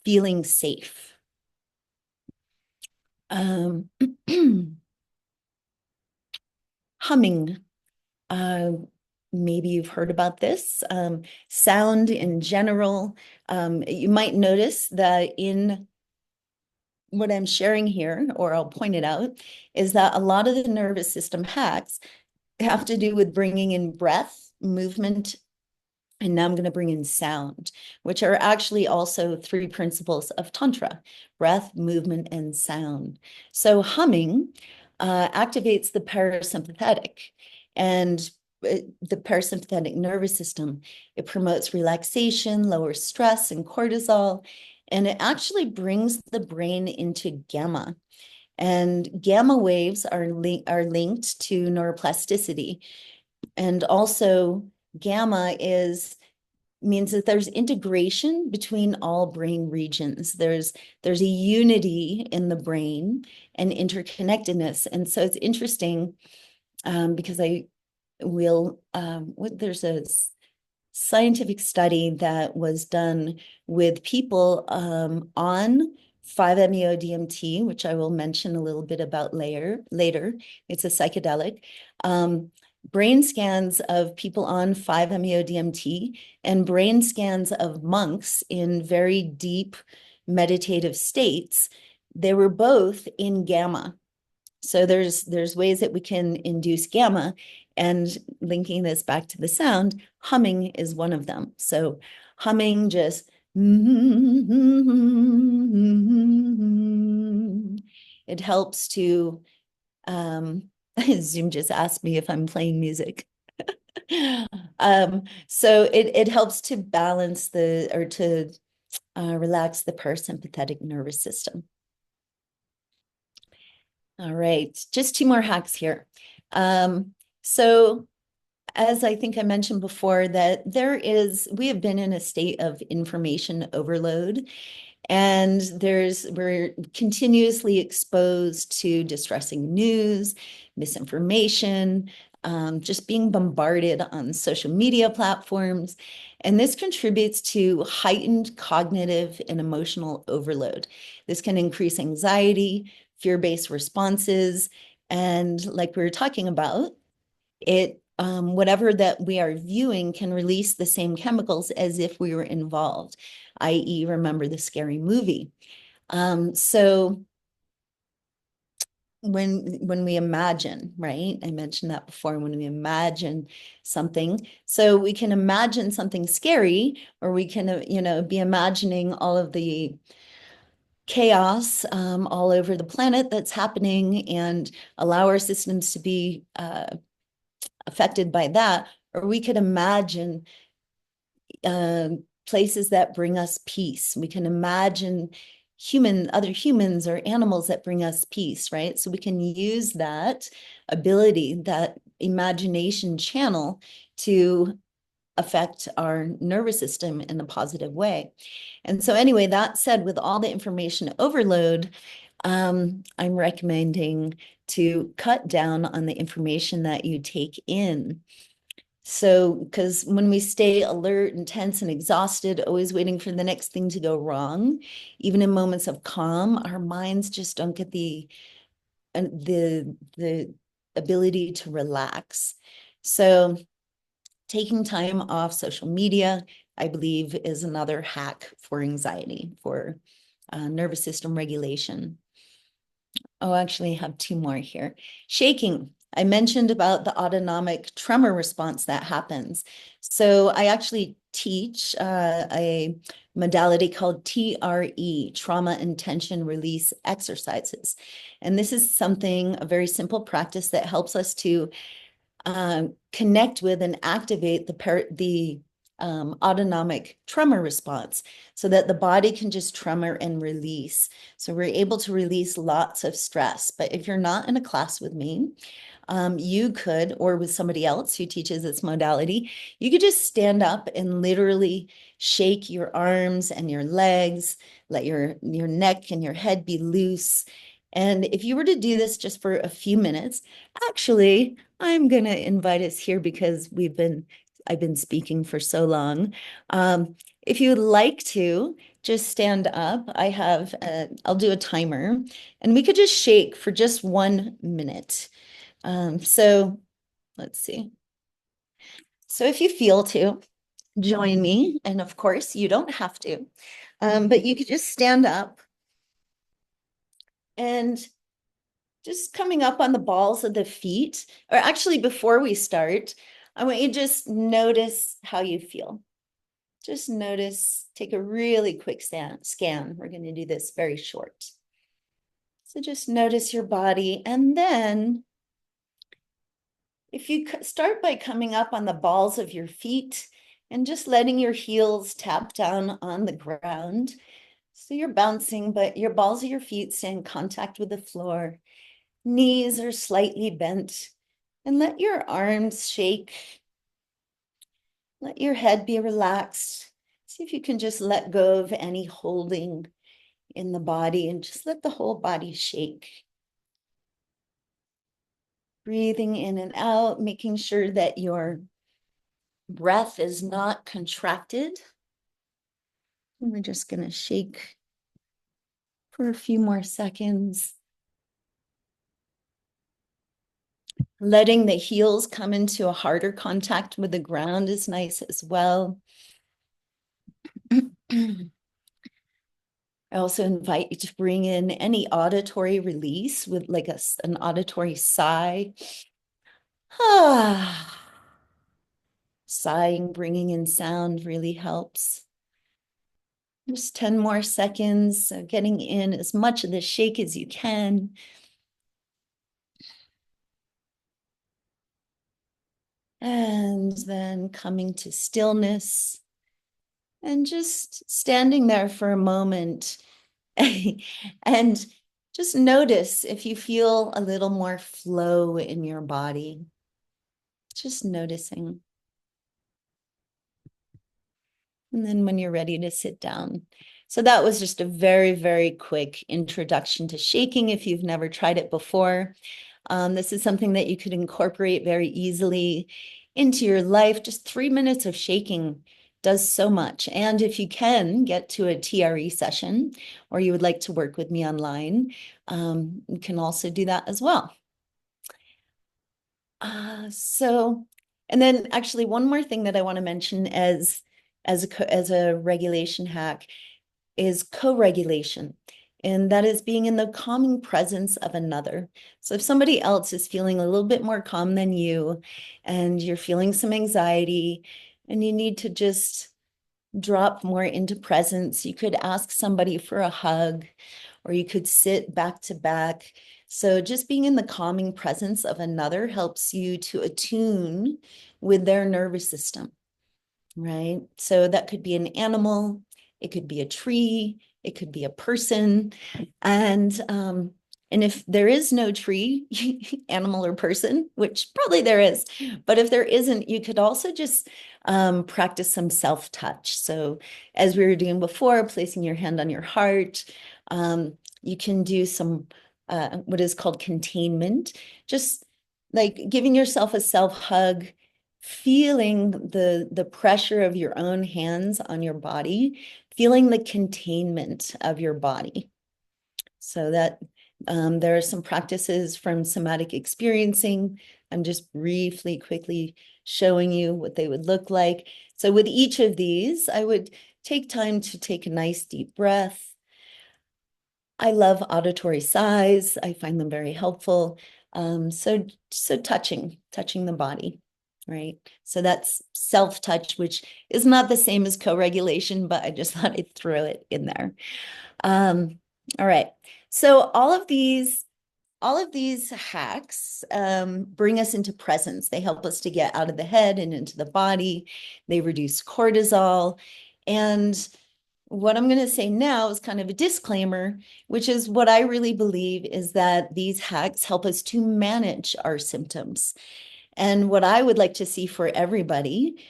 feeling safe. Humming. Maybe you've heard about this. Sound in general. You might notice that in what I'm sharing here, or I'll point it out, is that a lot of the nervous system hacks have to do with bringing in breath, movement, and now I'm going to bring in sound, which are actually also 3 principles of Tantra: breath, movement, and sound. So humming activates the parasympathetic, and the parasympathetic nervous system. It promotes relaxation, lowers stress and cortisol, and it actually brings the brain into gamma. And gamma waves are linked to neuroplasticity. And also gamma means that there's integration between all brain regions. There's a unity in the brain and interconnectedness. And so it's interesting because there's a scientific study that was done with people on 5-MeO-DMT, which I will mention a little bit about later. It's a psychedelic. Brain scans of people on 5-MeO-DMT and brain scans of monks in very deep meditative states. They were both in gamma. So there's ways that we can induce gamma, and linking this back to the sound, humming is one of them. So humming just it helps to Zoom just asked me if I'm playing music. So it helps to balance to relax the parasympathetic nervous system. All right, just 2 more hacks here. So as I think I mentioned before, that we have been in a state of information overload, And we're continuously exposed to distressing news, misinformation, just being bombarded on social media platforms. And this contributes to heightened cognitive and emotional overload. This can increase anxiety, fear-based responses, and like we were talking about, whatever that we are viewing can release the same chemicals as if we were involved, i.e., remember the scary movie. So when we imagine, right? I mentioned that before, when we imagine something, so we can imagine something scary, or we can, be imagining all of the chaos all over the planet that's happening and allow our systems to be affected by that, or we could imagine places that bring us peace. We can imagine other humans or animals that bring us peace, right? So we can use that ability, that imagination channel, to affect our nervous system in a positive way. And so anyway, that said, with all the information overload, I'm recommending to cut down on the information that you take in. So, because when we stay alert and tense and exhausted, always waiting for the next thing to go wrong, even in moments of calm, our minds just don't get the ability to relax. So, taking time off social media, I believe, is another hack for anxiety, for nervous system regulation. Oh, actually, I have two more here. Shaking. I mentioned about the autonomic tremor response that happens. So I actually teach a modality called TRE, trauma and tension release exercises. And this is a very simple practice that helps us to connect with and activate the autonomic tremor response so that the body can just tremor and release. So we're able to release lots of stress. But if you're not in a class with me, you could, or with somebody else who teaches this modality, you could just stand up and literally shake your arms and your legs, let your neck and your head be loose. And if you were to do this just for a few minutes, actually, I'm going to invite us here because I've been speaking for so long. If you'd like to just stand up, I'll do a timer, and we could just shake for just 1 minute. So let's see. So if you feel to, join me. And of course, you don't have to, but you could just stand up and just coming up on the balls of the feet, or actually before we start, I want you to just notice how you feel. Just notice, take a really quick scan. We're going to do this very short. So just notice your body. And then if you start by coming up on the balls of your feet and just letting your heels tap down on the ground. So you're bouncing, but your balls of your feet stay in contact with the floor. Knees are slightly bent, and let your arms shake. Let your head be relaxed. See if you can just let go of any holding in the body and just let the whole body shake. Breathing in and out, making sure that your breath is not contracted. And we're just going to shake for a few more seconds. Letting the heels come into a harder contact with the ground is nice as well. I also invite you to bring in any auditory release with like an auditory sigh. Sighing, bringing in sound really helps. Just 10 more seconds, getting in as much of the shake as you can. And then coming to stillness and just standing there for a moment and just notice if you feel a little more flow in your body. Just noticing. And then when you're ready to sit down, So that was just a very, very quick introduction to shaking if you've never tried it before. This is something that you could incorporate very easily into your life. Just 3 minutes of shaking does so much. And if you can get to a TRE session, or you would like to work with me online, you can also do that as well. And then actually one more thing that I want to mention as a regulation hack is co-regulation. And that is being in the calming presence of another. So if somebody else is feeling a little bit more calm than you, and you're feeling some anxiety, and you need to just drop more into presence, you could ask somebody for a hug, or you could sit back to back. So just being in the calming presence of another helps you to attune with their nervous system, right? So that could be an animal, it could be a tree, it could be a person. And if there is no tree, animal or person, which probably there is, but if there isn't, you could also just practice some self-touch. So as we were doing before, placing your hand on your heart, you can do some what is called containment, just like giving yourself a self-hug, feeling the pressure of your own hands on your body, feeling the containment of your body. So that there are some practices from somatic experiencing. I'm just briefly, quickly showing you what they would look like. So with each of these, I would take time to take a nice deep breath. I love auditory sighs. I find them very helpful. So touching the body, right? So that's self-touch, which is not the same as co-regulation, but I just thought I'd throw it in there. All right. So all of these hacks bring us into presence. They help us to get out of the head and into the body. They reduce cortisol. And what I'm going to say now is kind of a disclaimer, which is what I really believe is that these hacks help us to manage our symptoms. And what I would like to see for everybody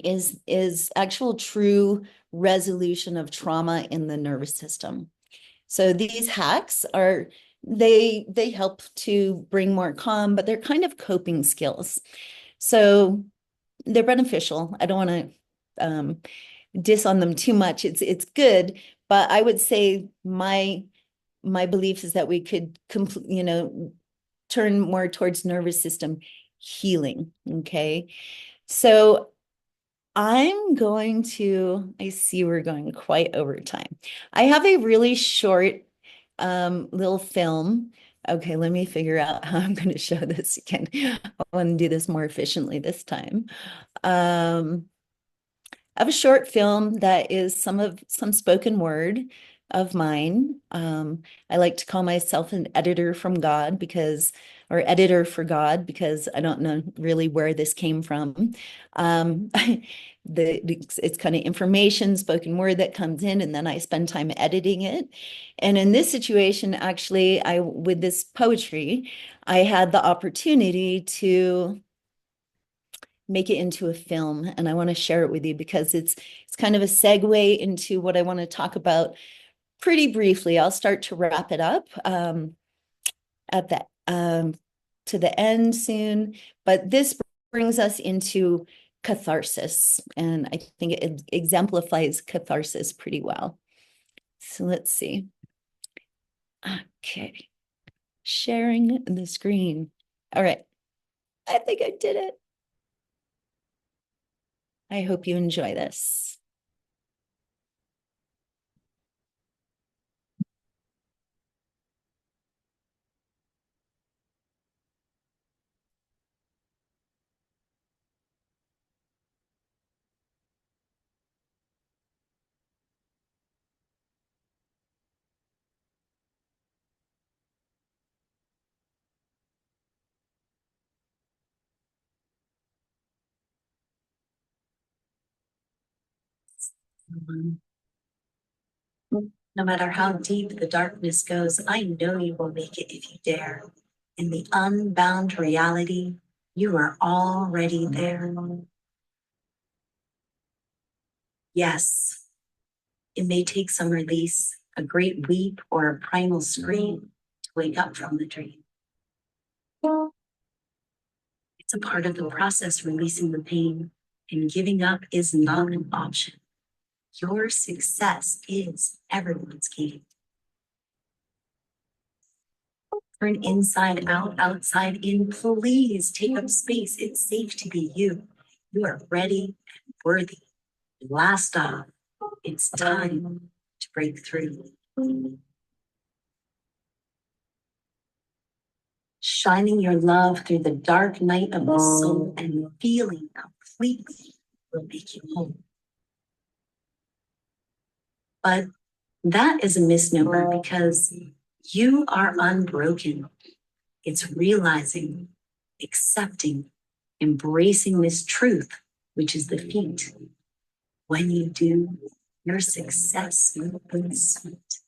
is actual true resolution of trauma in the nervous system. So these hacks they help to bring more calm, but they're kind of coping skills. So they're beneficial. I don't want to diss on them too much. It's good, but I would say my belief is that we could turn more towards nervous system healing. Okay. So I see we're going quite over time. I have a really short little film. Okay, let me figure out how I'm going to show this again. I want to do this more efficiently this time. I have a short film that is some spoken word of mine. I like to call myself an editor from God or editor for God, because I don't know really where this came from. It's kind of information, spoken word that comes in, and then I spend time editing it. And in this situation, actually, with this poetry, I had the opportunity to make it into a film, and I want to share it with you because it's kind of a segue into what I want to talk about pretty briefly. I'll start to wrap it up at that to the end soon, but this brings us into catharsis, and I think it exemplifies catharsis pretty well. So let's see. Okay, sharing the screen. All right, I think I did it. I hope you enjoy this. No matter how deep the darkness goes, I know you will make it if you dare. In the unbound reality, you are already there. Yes, It may take some release, a great weep, or a primal scream to wake up from the dream. It's a part of the process, releasing the pain, and giving up is not an option. Your success is everyone's gain. Turn inside out, outside in. Please take up space. It's safe to be you. You are ready and worthy. Last off, it's time to break through. Shining your love through the dark night of the soul and feeling completely will make you whole. But that is a misnomer because you are unbroken. It's realizing, accepting, embracing this truth, which is the feat. When you do, your success will be sweet.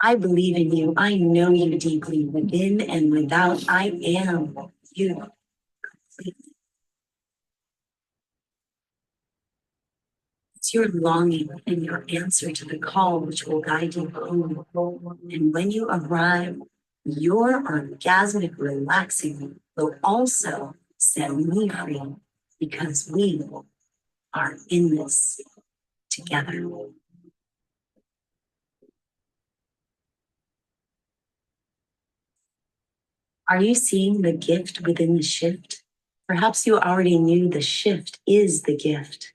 I believe in you. I know you deeply within and without. I am you completely. It's your longing and your answer to the call which will guide you home. And when you arrive, your orgasmic relaxing will also set me free because we are in this together. Are you seeing the gift within the shift? Perhaps you already knew the shift is the gift.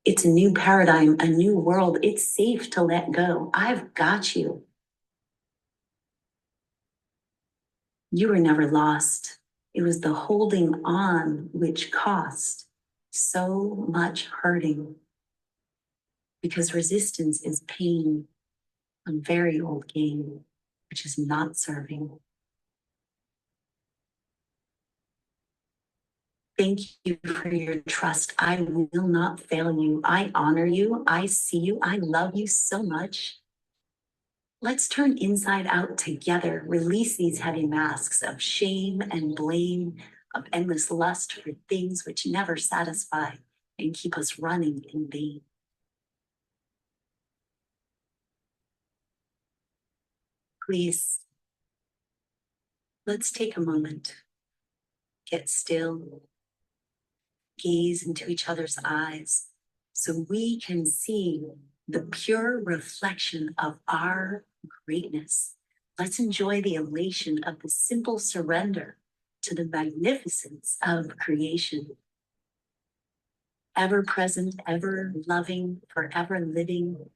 It's a new paradigm, a new world. It's safe to let go. I've got you. You were never lost. It was the holding on which cost so much hurting. Because resistance is pain, a very old game, which is not serving. Thank you for your trust. I will not fail you. I honor you. I see you. I love you so much. Let's turn inside out together. Release these heavy masks of shame and blame, of endless lust for things which never satisfy and keep us running in vain. Please, let's take a moment. Get still. Gaze into each other's eyes so we can see the pure reflection of our greatness. Let's enjoy the elation of the simple surrender to the magnificence of creation. Ever present, ever loving, forever living.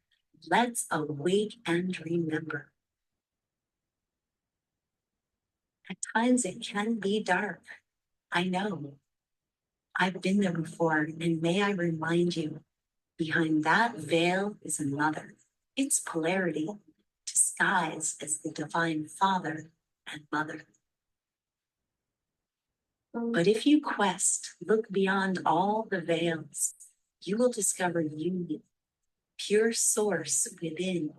Let's awake and remember. At times it can be dark. I know. I've been there before, and may I remind you, behind that veil is another. It's polarity, disguised as the divine Father and Mother. But if you quest, look beyond all the veils, you will discover union, pure source within,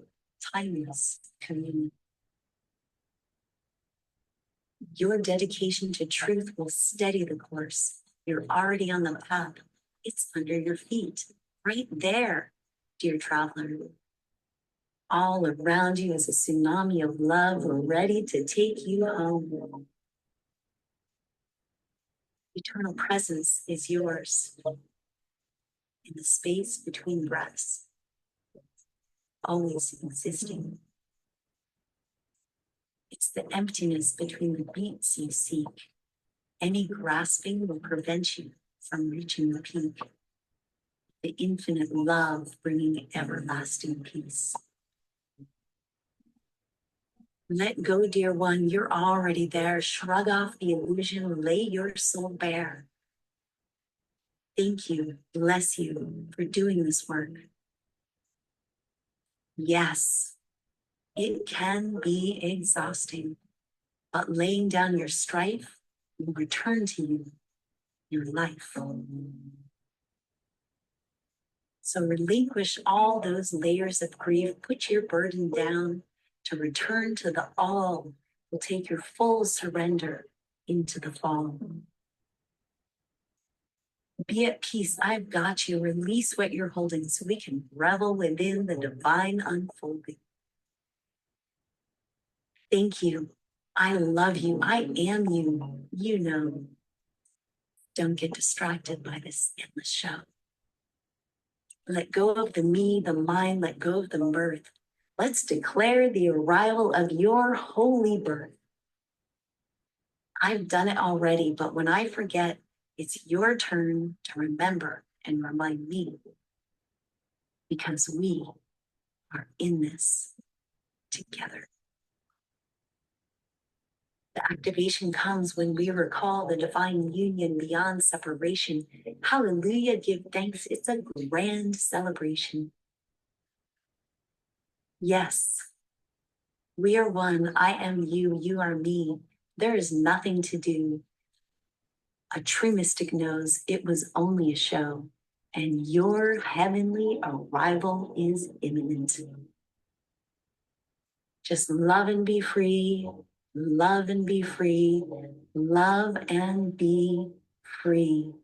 timeless communion. Your dedication to truth will steady the course. You're already on the path. It's under your feet, right there, dear traveler. All around you is a tsunami of love ready to take you home. Eternal presence is yours in the space between breaths, always existing. It's the emptiness between the beats you seek. Any grasping will prevent you from reaching the peak. The infinite love bringing everlasting peace. Let go, dear one, you're already there. Shrug off the illusion, lay your soul bare. Thank you, bless you for doing this work. Yes, it can be exhausting, but laying down your strife will return to you your life. So relinquish all those layers of grief, put your burden down to return to the all. Will take your full surrender into the fall. Be at peace. I've got you. Release what you're holding so we can revel within the divine unfolding. Thank you. I love you. I am you. You know. Don't get distracted by this endless show. Let go of the me, the mind, let go of the mirth. Let's declare the arrival of your holy birth. I've done it already, but when I forget, it's your turn to remember and remind me, because we are in this together. The activation comes when we recall the divine union beyond separation. Hallelujah, give thanks. It's a grand celebration. Yes, we are one. I am you. You are me. There is nothing to do. A true mystic knows it was only a show, and your heavenly arrival is imminent. Just love and be free, love and be free, love and be free.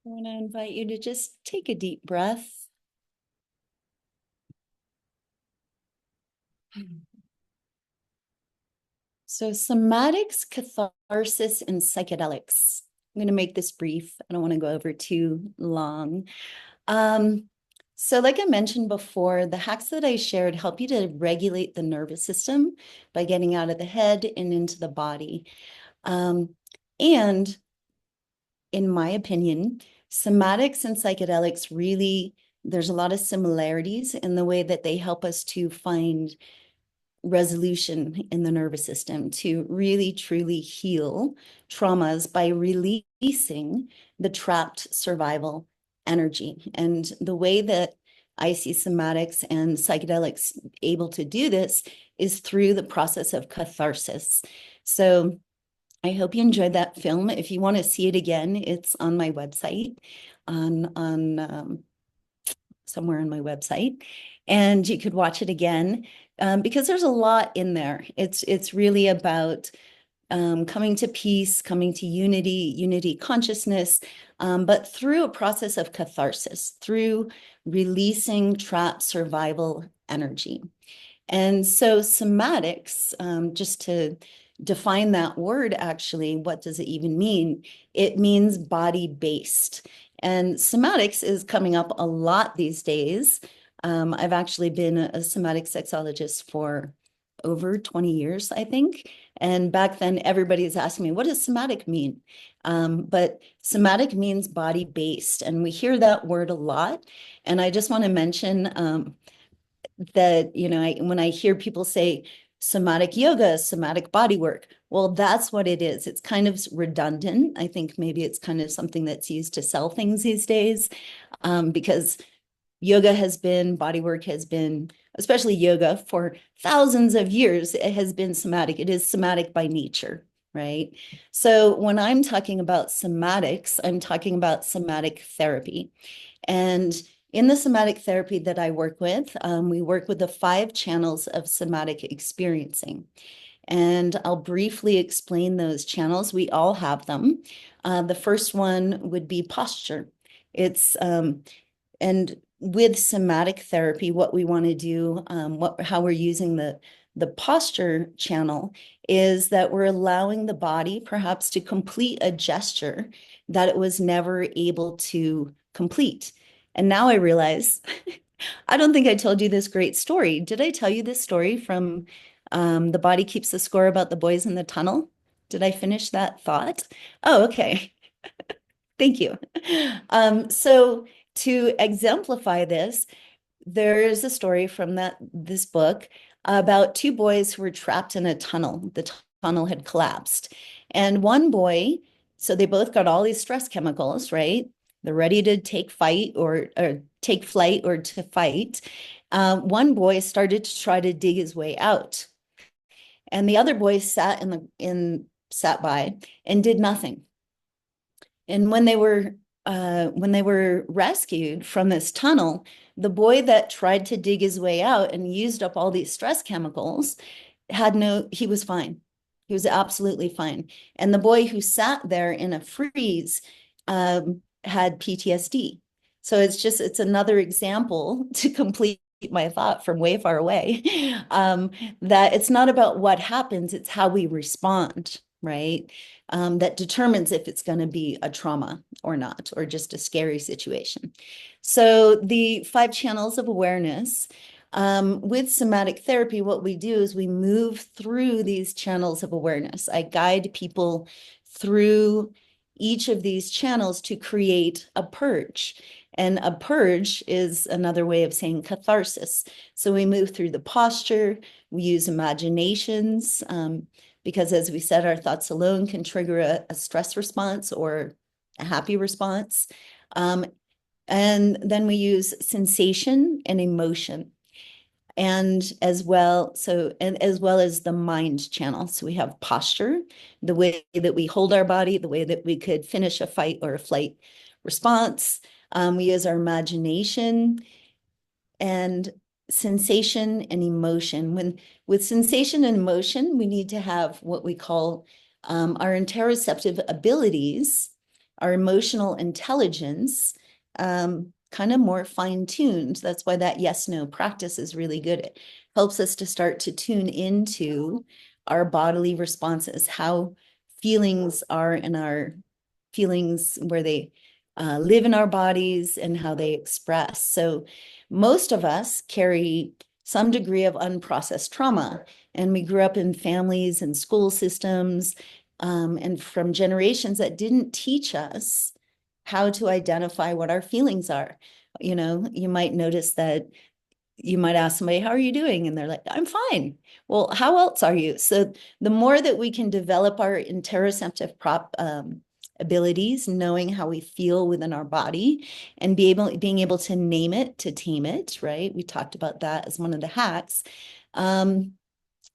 I want to invite you to just take a deep breath. So somatics, catharsis, and psychedelics. I'm going to make this brief. I don't want to go over too long. So like I mentioned before, the hacks that I shared help you to regulate the nervous system by getting out of the head and into the body. And in my opinion, somatics and psychedelics really, there's a lot of similarities in the way that they help us to find resolution in the nervous system, to really truly heal traumas by releasing the trapped survival energy. And the way that I see somatics and psychedelics able to do this is through the process of catharsis. So I hope you enjoyed that film. If you want to see it again, it's on my website, on somewhere on my website, and you could watch it again because there's a lot in there. It's really about coming to peace, coming to unity consciousness, but through a process of catharsis, through releasing trapped survival energy. And so somatics, just to define that word, actually, what does it even mean? It means body-based. And somatics is coming up a lot these days. I've actually been a somatic sexologist for over 20 years, I think. And back then, everybody's asking me, what does somatic mean? But somatic means body-based, and we hear that word a lot. And I just want to mention that, you know, when I hear people say somatic yoga, somatic body work, well, that's what it is. It's kind of redundant. I think maybe it's kind of something that's used to sell things these days, because yoga has been, body work has been, especially yoga, for thousands of years, it has been somatic. It is somatic by nature, right? So when I'm talking about somatics, I'm talking about somatic therapy. And in the somatic therapy that I work with, we work with the 5 channels of somatic experiencing. And I'll briefly explain those channels. We all have them. The first one would be posture. It's and with somatic therapy, what we want to do, how we're using the posture channel is that we're allowing the body perhaps to complete a gesture that it was never able to complete. And now I realize, I don't think I told you this great story. Did I tell you this story from The Body Keeps the Score about the boys in the tunnel? Did I finish that thought? Oh, okay. Thank you. So to exemplify this, there is a story from this book about 2 boys who were trapped in a tunnel. The tunnel had collapsed. And one boy, so they both got all these stress chemicals, right? They're ready to take fight or take flight or to fight, one boy started to try to dig his way out. And the other boy sat by and did nothing. And when they were rescued from this tunnel, the boy that tried to dig his way out and used up all these stress chemicals he was fine. He was absolutely fine. And the boy who sat there in a freeze had PTSD. So it's another example to complete my thought from way far away, that it's not about what happens, it's how we respond, right? That determines if it's going to be a trauma or not, or just a scary situation. So the 5 channels of awareness, with somatic therapy, what we do is we move through these channels of awareness. I guide people through each of these channels to create a purge. And a purge is another way of saying catharsis. So we move through the posture, we use imaginations, because as we said, our thoughts alone can trigger a stress response or a happy response. And then we use sensation and emotion. And as well as the mind channel. So we have posture, the way that we hold our body, the way that we could finish a fight or a flight response. We use our imagination and sensation and emotion. With sensation and emotion, we need to have what we call our interoceptive abilities, our emotional intelligence, kind of more fine-tuned. That's why that yes-no practice is really good. It helps us to start to tune into our bodily responses, how feelings are in our feelings, where they live in our bodies and how they express. So most of us carry some degree of unprocessed trauma, and we grew up in families and school systems and from generations that didn't teach us how to identify what our feelings are. You know, you might notice that you might ask somebody, how are you doing? And they're like, I'm fine. Well, how else are you? So the more that we can develop our interoceptive abilities, knowing how we feel within our body and being able to name it, to tame it, right? We talked about that as one of the hacks.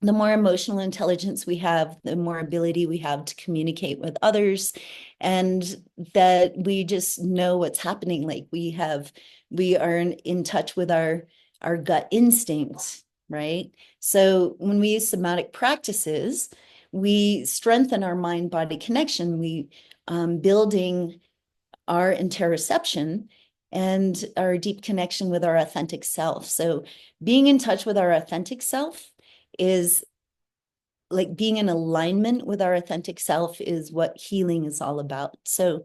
The more emotional intelligence we have, the more ability we have to communicate with others, and that we just know what's happening. Like we are in touch with our gut instincts, right? So when we use somatic practices, we strengthen our mind-body connection. We building our interoception and our deep connection with our authentic self. So being in touch with our authentic self is like being in alignment with our authentic self is what healing is all about. So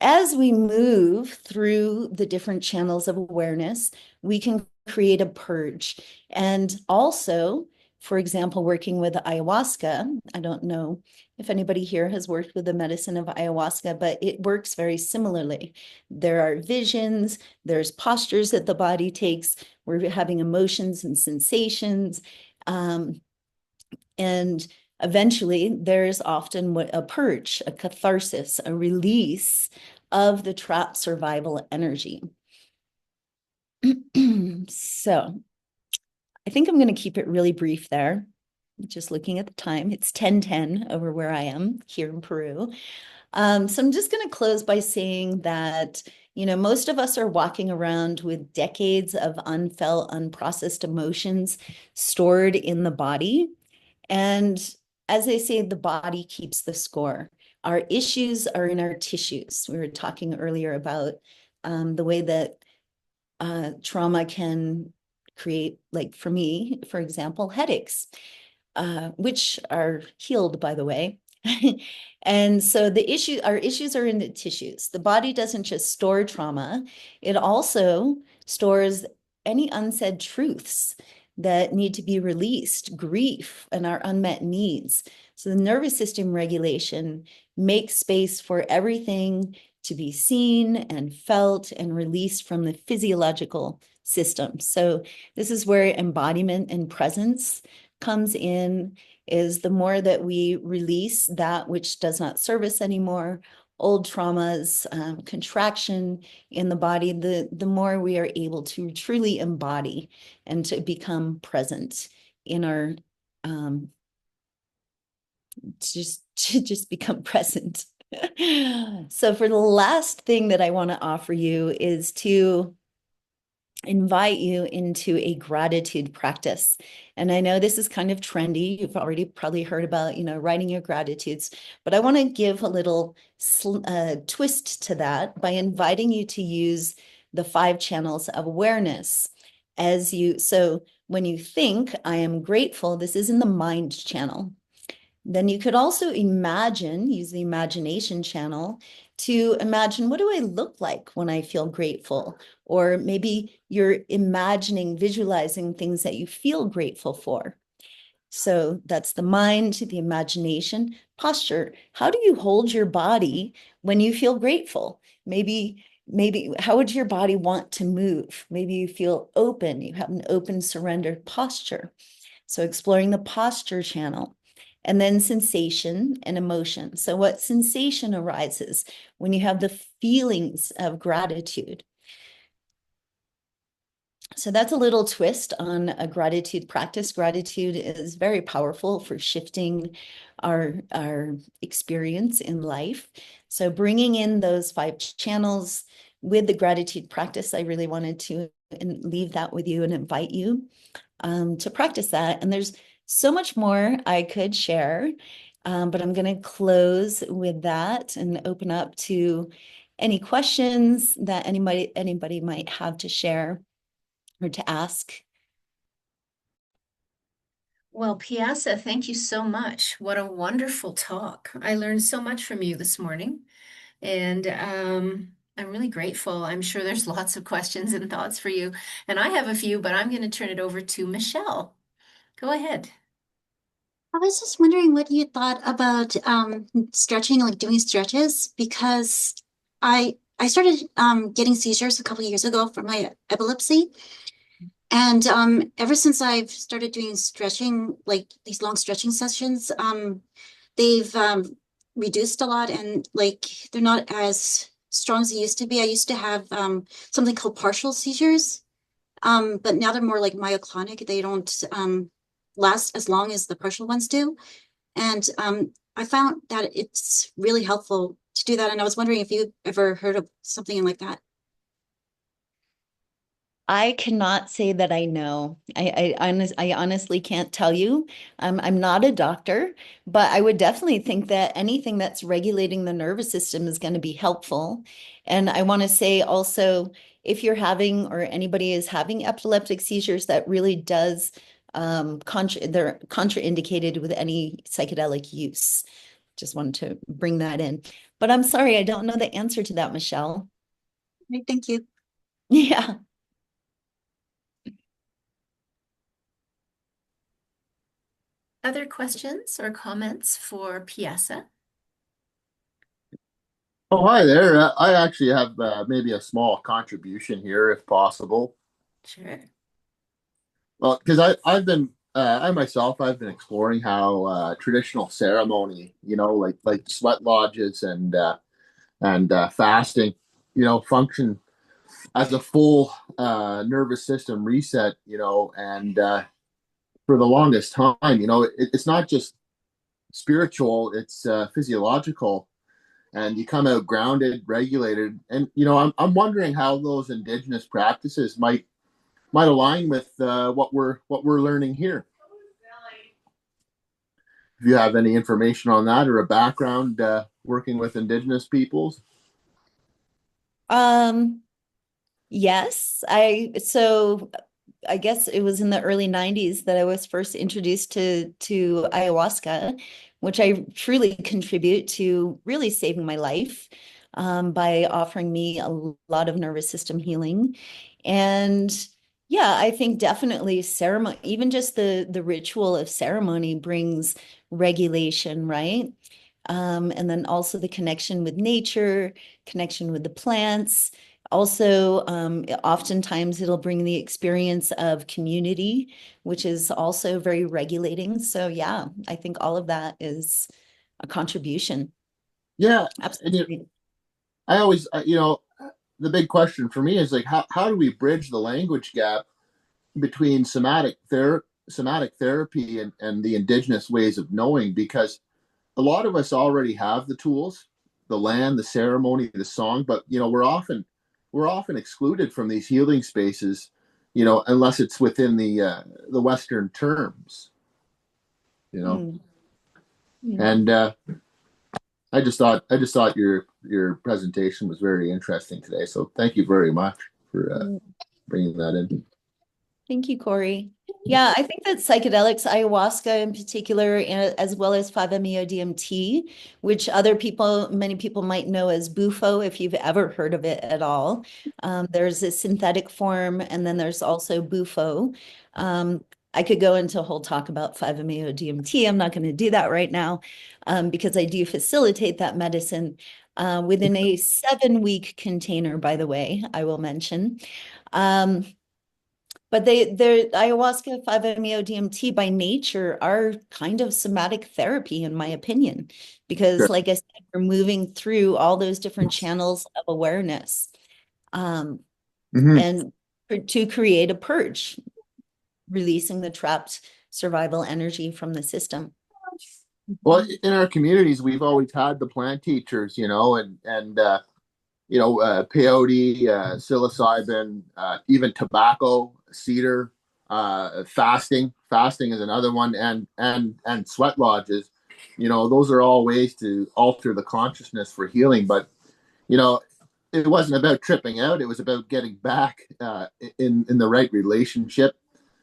as we move through the different channels of awareness, we can create a purge. And also, for example, working with ayahuasca, I don't know if anybody here has worked with the medicine of ayahuasca, but it works very similarly. There are visions, there's postures that the body takes, we're having emotions and sensations. And eventually there's often a purge, a catharsis, a release of the trapped survival energy. So I think I'm going to keep it really brief there. Just looking at the time, it's 10:10 over where I am here in Peru. So I'm just going to close by saying that, you know, most of us are walking around with decades of unfelt, unprocessed emotions stored in the body. And as they say, the body keeps the score. Our issues are in our tissues. We were talking earlier about the way that trauma can create, like for me, for example, headaches, which are healed, by the way. And so our issues are in the tissues. The body doesn't just store trauma, it also stores any unsaid truths that need to be released, grief, and our unmet needs. So the nervous system regulation makes space for everything to be seen and felt and released from the physiological system. So this is where embodiment and presence comes in, is the more that we release that which does not serve us anymore, old traumas, contraction in the body, the more we are able to truly embody and to become present in our to just become present. So for the last thing that I want to offer you is to invite you into a gratitude practice. And I know this is kind of trendy. You've already probably heard about, writing your gratitudes, but I want to give a little twist to that by inviting you to use the 5 channels of awareness so when you think, I am grateful, this is in the mind channel. Then you could also use the imagination channel to imagine, what do I look like when I feel grateful? Or maybe you're visualizing things that you feel grateful for. So that's the mind, the imagination, posture. How do you hold your body when you feel grateful? Maybe how would your body want to move? Maybe you feel open, you have an open, surrendered posture. So exploring the posture channel. And then sensation and emotion. So what sensation arises when you have the feelings of gratitude? So that's a little twist on a gratitude practice. Gratitude is very powerful for shifting our experience in life. So bringing in those 5 channels with the gratitude practice, I really wanted to leave that with you and invite you to practice that. And there's so much more I could share, but I'm going to close with that and open up to any questions that anybody might have to share or to ask. Well, Pyasa, thank you so much. What a wonderful talk. I learned so much from you this morning, and I'm really grateful. I'm sure there's lots of questions and thoughts for you, and I have a few, but I'm going to turn it over to Michelle. Go ahead. I was just wondering what you thought about stretching, like doing stretches, because I started getting seizures a couple of years ago from my epilepsy. And ever since I've started doing stretching, like these long stretching sessions, they've reduced a lot, and like they're not as strong as they used to be. I used to have something called partial seizures, but now they're more like myoclonic. They don't last as long as the partial ones do. And I found that it's really helpful to do that. And I was wondering if you ever heard of something like that. I cannot say that I know. I honestly can't tell you. I'm not a doctor, but I would definitely think that anything that's regulating the nervous system is going to be helpful. And I want to say also, if you're having or anybody is having epileptic seizures, that really does they're contraindicated with any psychedelic use. Just wanted to bring that in. But I'm sorry, I don't know the answer to that, Michelle. Right, thank you. Yeah. Other questions or comments for Pyasa? Oh, hi there. I actually have maybe a small contribution here, if possible. Sure. Well, because I myself, I've been exploring how traditional ceremony, like sweat lodges and fasting, function as a full nervous system reset, and for the longest time, it's not just spiritual, it's physiological, and you come out grounded, regulated. And I'm wondering how those indigenous practices might align with what we're learning here. If you have any information on that or a background working with indigenous peoples. Yes, so I guess it was in the early 90s that I was first introduced to ayahuasca, which I truly contribute to really saving my life by offering me a lot of nervous system healing. And yeah, I think definitely ceremony, even just the ritual of ceremony brings regulation, right? And then also the connection with nature, connection with the plants. Also, oftentimes it'll bring the experience of community, which is also very regulating. So yeah, I think all of that is a contribution. Yeah, and Absolutely. I always, the big question for me is like, how do we bridge the language gap between somatic therapy and the indigenous ways of knowing? Because a lot of us already have the tools, the land, the ceremony, the song, but we're often excluded from these healing spaces, unless it's within the Western terms, you know. Mm. Mm. And I just thought your presentation was very interesting today. So thank you very much for Mm. bringing that in. Thank you, Corey. Yeah, I think that psychedelics, ayahuasca in particular, as well as 5-MeO-DMT, which many people might know as bufo, if you've ever heard of it at all. There's a synthetic form, and then there's also bufo. I could go into a whole talk about 5-MeO-DMT. I'm not going to do that right now, because I do facilitate that medicine within a 7-week container, by the way, I will mention. But they're ayahuasca, 5-MeO-DMT by nature are kind of somatic therapy, in my opinion, because Sure. like I said, we're moving through all those different channels of awareness, um, Hmm. and to create a purge, releasing the trapped survival energy from the system. Well, in our communities, we've always had the plant teachers, and peyote, psilocybin, even tobacco, cedar, fasting. Fasting is another one, and sweat lodges. Those are all ways to alter the consciousness for healing. But you know, it wasn't about tripping out. It was about getting back in the right relationship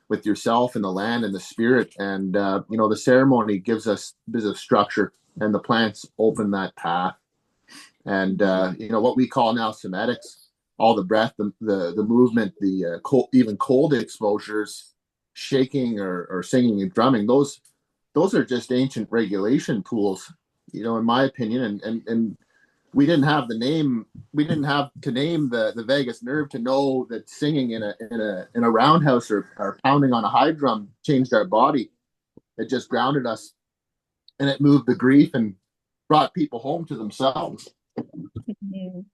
with yourself and the land and the spirit. And the ceremony gives us a bit of structure, and the plants open that path. And what we call now somatics, all the breath, the movement, the cold, even cold exposures, shaking or singing and drumming, those are just ancient regulation tools, in my opinion. And we didn't have we didn't have to name the vagus nerve to know that singing in a roundhouse or pounding on a high drum changed our body. It just grounded us, and it moved the grief and brought people home to themselves. Mhm.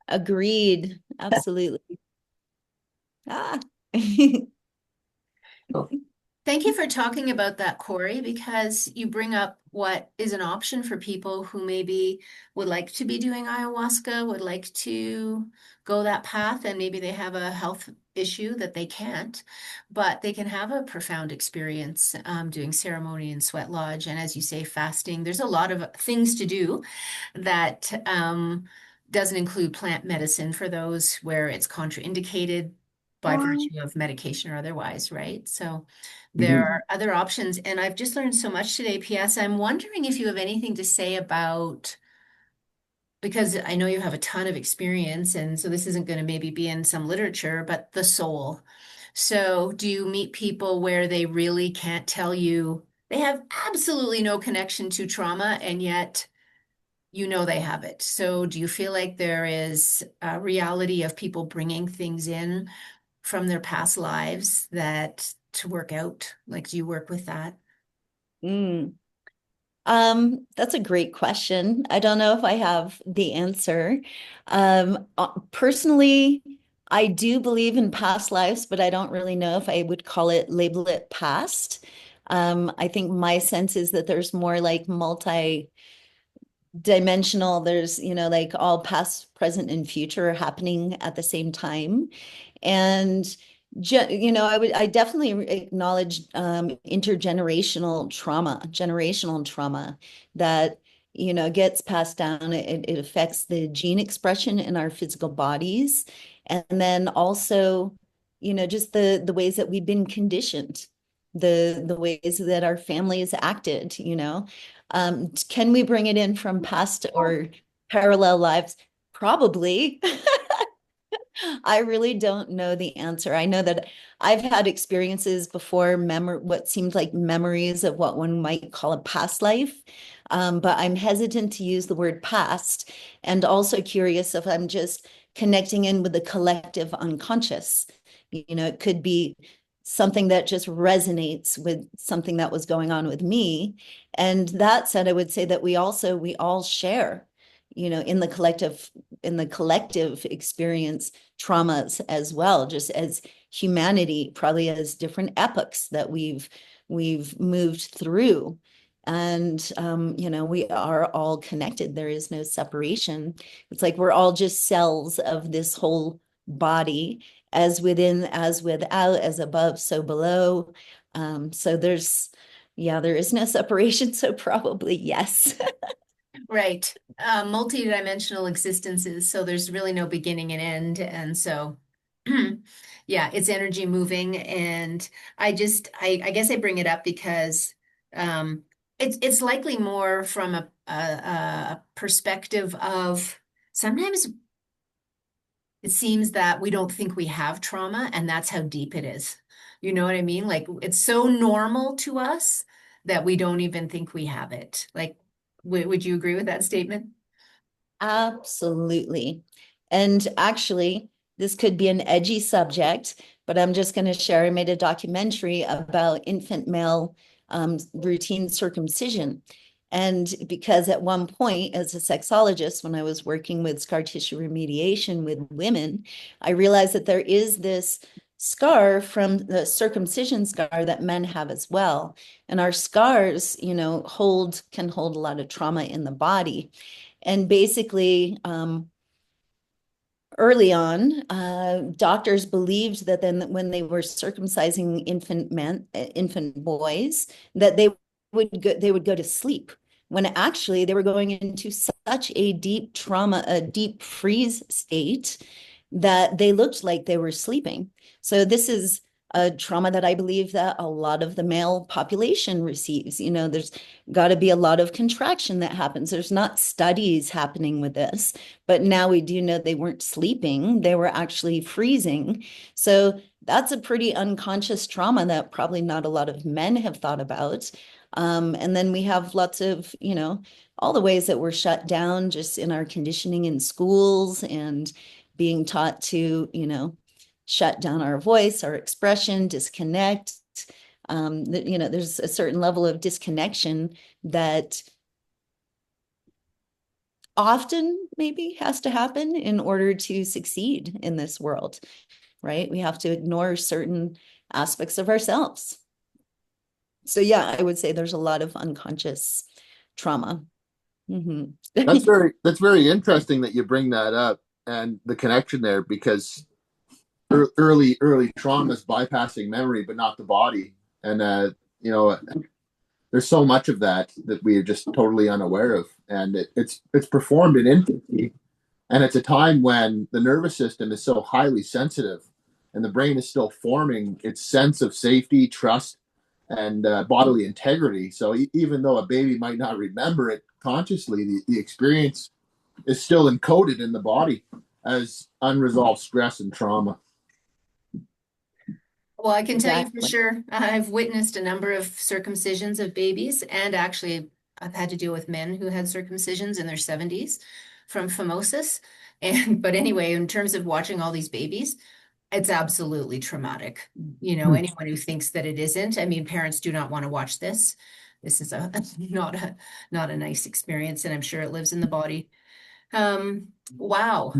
Agreed. Absolutely. Ah. Thank you for talking about that, Corey, because you bring up what is an option for people who maybe would like to be doing ayahuasca, would like to go that path, and maybe they have a health issue that they can't, but they can have a profound experience doing ceremony in Sweat Lodge. And as you say, fasting, there's a lot of things to do that doesn't include plant medicine for those where it's contraindicated by virtue of medication or otherwise, right? So there Mhm. are other options, and I've just learned so much today, Pyasa. I'm wondering if you have anything to say about, because I know you have a ton of experience, and so this isn't going to maybe be in some literature, but the soul. So do you meet people where they really can't tell you, they have absolutely no connection to trauma, and yet you know they have it? So do you feel like there is a reality of people bringing things in from their past lives that to work out? Like, do you work with that? Mm. That's a great question. I don't know if I have the answer. Personally, I do believe in past lives, but I don't really know if I would label it past. I think my sense is that there's more like multi-dimensional. There's, like all past, present, and future happening at the same time. And I definitely acknowledge generational trauma that gets passed down. It affects the gene expression in our physical bodies, and then also just the ways that we've been conditioned, the ways that our families acted. Can we bring it in from past or parallel lives? Probably. I really don't know the answer. I know that I've had experiences before, what seemed like memories of what one might call a past life. But I'm hesitant to use the word past, and also curious if I'm just connecting in with the collective unconscious. It could be something that just resonates with something that was going on with me. And that said, I would say that we all share, in the collective experience traumas as well, just as humanity, probably as different epochs that we've moved through. And we are all connected. There is no separation. It's like we're all just cells of this whole body, as within, as without, as above, so below. So there is no separation. So probably yes. Right. Multi-dimensional existences. So there's really no beginning and end. And so, yeah, it's energy moving. And I guess I bring it up because it's likely more from a perspective of sometimes it seems that we don't think we have trauma, and that's how deep it is. You know what I mean? Like it's so normal to us that we don't even think we have it. Like, would you agree with that statement? Absolutely. And actually, this could be an edgy subject, but I'm just going to share. I made a documentary about infant male routine circumcision. And because at one point, as a sexologist, when I was working with scar tissue remediation with women, I realized that there is this scar from the circumcision scar that men have as well. And our scars, can hold a lot of trauma in the body. And basically, early on, doctors believed that then when they were circumcising infant boys, that they would go to sleep, when actually they were going into such a deep trauma, a deep freeze state, that they looked like they were sleeping. So this is a trauma that I believe that a lot of the male population receives. There's got to be a lot of contraction that happens. There's not studies happening with this, but now we do know they weren't sleeping, they were actually freezing. So that's a pretty unconscious trauma that probably not a lot of men have thought about. And then we have lots of, all the ways that we're shut down just in our conditioning in schools and being taught to, shut down our voice, our expression, disconnect. There's a certain level of disconnection that often maybe has to happen in order to succeed in this world, right? We have to ignore certain aspects of ourselves. So yeah, I would say there's a lot of unconscious trauma. Mm-hmm. That's very interesting that you bring that up and the connection there, because early traumas bypassing memory but not the body, and there's so much of that we are just totally unaware of, and it's performed in infancy, and it's a time when the nervous system is so highly sensitive and the brain is still forming its sense of safety, trust, and bodily integrity. So even though a baby might not remember it consciously, the experience is still encoded in the body as unresolved stress and trauma. Well, I can tell you for Exactly. sure, I've witnessed a number of circumcisions of babies, and actually I've had to deal with men who had circumcisions in their 70s from phimosis. But anyway, in terms of watching all these babies, it's absolutely traumatic. Anyone who thinks that it isn't, I mean, parents do not want to watch this. This is not a nice experience, and I'm sure it lives in the body. Wow.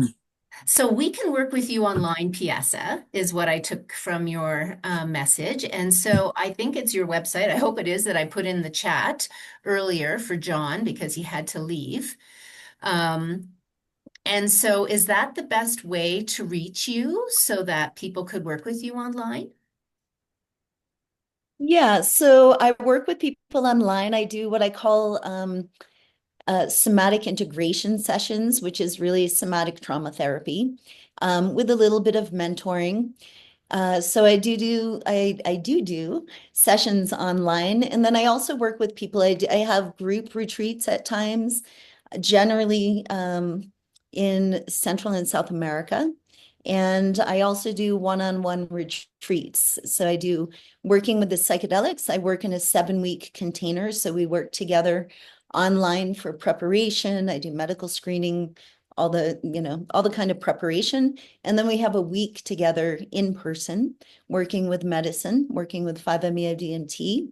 So we can work with you online, Pyasa, is what I took from your message. And so I think it's your website. I hope it is, that I put in the chat earlier for John because he had to leave. And so is that the best way to reach you so that people could work with you online? Yeah, so I work with people online. I do what I call somatic integration sessions, which is really somatic trauma therapy, with a little bit of mentoring. So I do sessions online, and then I also work with people. I have group retreats at times, generally in Central and South America. And I also do one-on-one retreats. So I do working with the psychedelics. I work in a 7-week container. So we work together online for preparation. I do medical screening, all the, all the kind of preparation. And then we have a week together in person, working with medicine, working with 5-MeO-DMT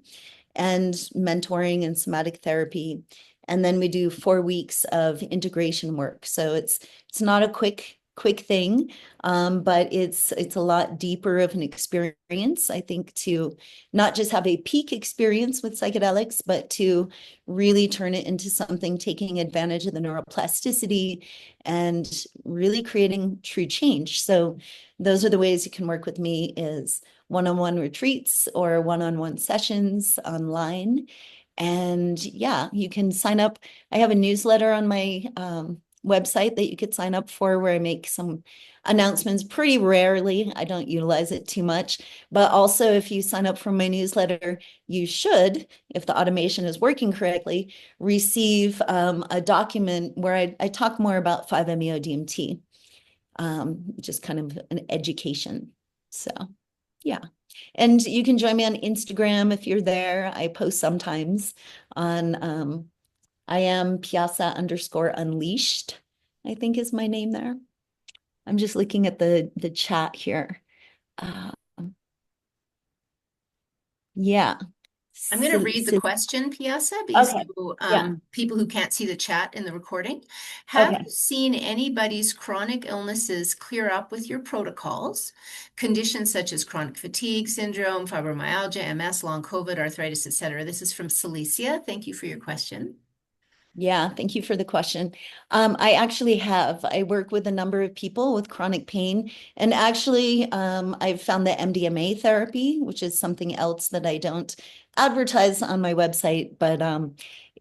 and mentoring and somatic therapy. And then we do 4 weeks of integration work. So it's not a quick thing, but it's a lot deeper of an experience, I think, to not just have a peak experience with psychedelics, but to really turn it into something taking advantage of the neuroplasticity and really creating true change. So those are the ways you can work with me, is one-on-one retreats or one-on-one sessions online. And yeah, you can sign up. I have a newsletter on my website that you could sign up for, where I make some announcements pretty rarely. I don't utilize it too much, but also if you sign up for my newsletter, you should, if the automation is working correctly, receive a document where I talk more about 5-MeO-DMT, just kind of an education. So yeah. And you can join me on Instagram if you're there. I post sometimes on I am Pyasa_unleashed, I think is my name there. I'm just looking at the chat here. Yeah. I'm going to read the question, Pyasa, because people who can't see the chat in the recording. Have you seen anybody's chronic illnesses clear up with your protocols? Conditions such as chronic fatigue syndrome, fibromyalgia, MS, long COVID, arthritis, etc. This is from Celicia. Thank you for your question. Yeah, thank you for the question. I actually have. I work with a number of people with chronic pain, and actually, I've found the MDMA therapy, which is something else that I don't advertise on my website, but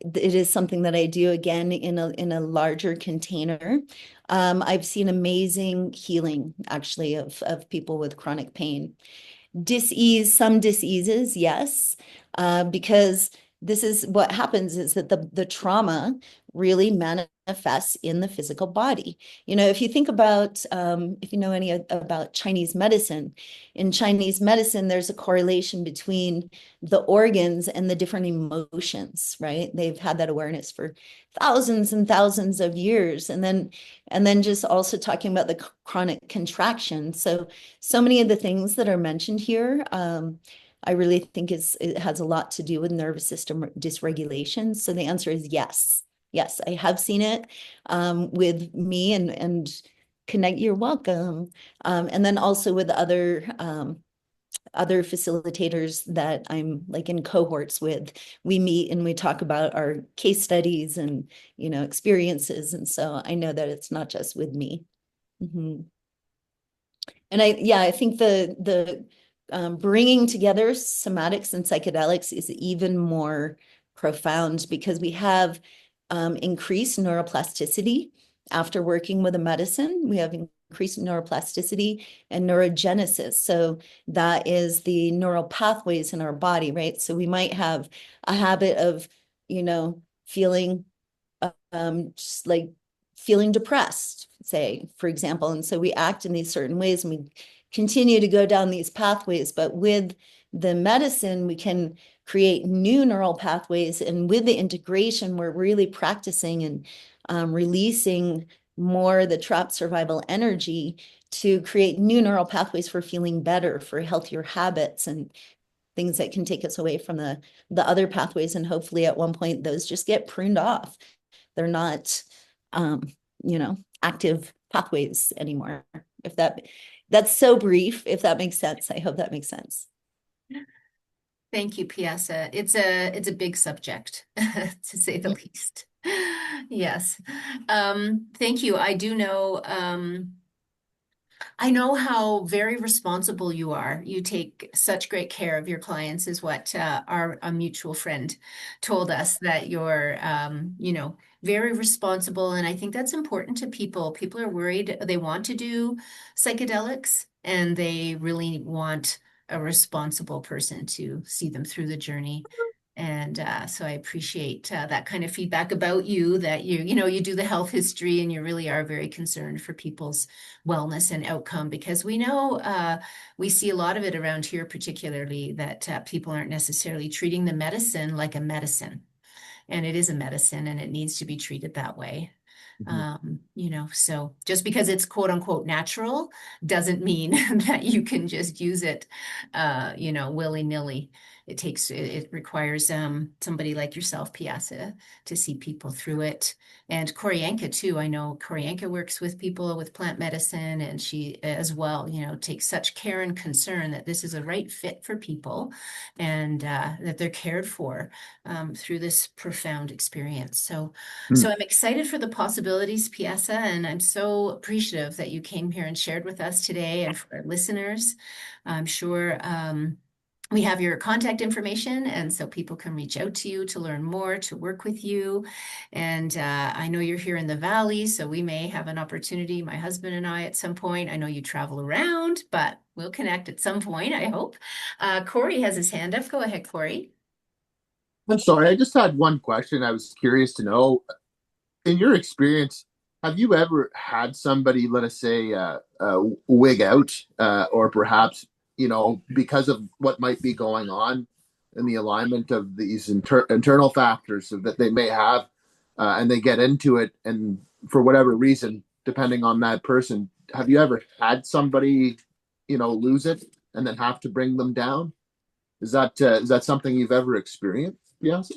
it is something that I do, again, in a larger container. I've seen amazing healing, actually, of people with chronic pain. Some diseases, yes, because this is what happens, is that the trauma really manifests in the physical body. If you think about, if you know any about Chinese medicine, in Chinese medicine, there's a correlation between the organs and the different emotions, right? They've had that awareness for thousands and thousands of years. And then just also talking about the chronic contraction. So many of the things that are mentioned here, I really think it has a lot to do with nervous system dysregulation. So the answer is yes. Yes, I have seen it with me and connect. You're welcome. And then also with other facilitators that I'm like in cohorts with. We meet and we talk about our case studies and, experiences. And so I know that it's not just with me. Mm-hmm. And I think the bringing together somatics and psychedelics is even more profound, because we have increased neuroplasticity after working with a medicine. We have increased neuroplasticity and neurogenesis. So that is the neural pathways in our body, right? So we might have a habit of, feeling just like feeling depressed, say, for example. And so we act in these certain ways and we continue to go down these pathways. But with the medicine, we can create new neural pathways. And with the integration, we're really practicing and releasing more the trapped survival energy to create new neural pathways for feeling better, for healthier habits and things that can take us away from the other pathways. And hopefully at one point, those just get pruned off. They're not, active pathways anymore. If that's so brief, if that makes sense. I hope that makes sense. Thank you, Pyasa. It's a big subject, to say the least. Yes. Thank you. I know how very responsible you are. You take such great care of your clients, is what a mutual friend told us, that you're, very responsible. And I think that's important to people. People are worried. They want to do psychedelics, and they really want a responsible person to see them through the journey. And so I appreciate that kind of feedback about you, that you do the health history and you really are very concerned for people's wellness and outcome, because we know we see a lot of it around here, particularly that people aren't necessarily treating the medicine like a medicine. And it is a medicine and it needs to be treated that way. So just because it's quote unquote natural doesn't mean that you can just use it, willy-nilly. It requires somebody like yourself, Pyasa, to see people through it. And Koryanka too. I know Koryanka works with people with plant medicine, and she as well, takes such care and concern that this is a right fit for people, and that they're cared for through this profound experience. So I'm excited for the possibilities, Pyasa, and I'm so appreciative that you came here and shared with us today, and for our listeners. I'm sure we have your contact information, and so people can reach out to you to learn more, to work with you. And I know you're here in the Valley, so we may have an opportunity, my husband and I, at some point. I know you travel around, but we'll connect at some point, I hope. Corey has his hand up. Go ahead, Corey. I'm sorry, I just had one question. I was curious to know, in your experience, have you ever had somebody, let us say, wig out, or perhaps, because of what might be going on in the alignment of these internal factors that they may have, and they get into it, and for whatever reason, depending on that person, have you ever had somebody, lose it and then have to bring them down? Is that something you've ever experienced? Yes.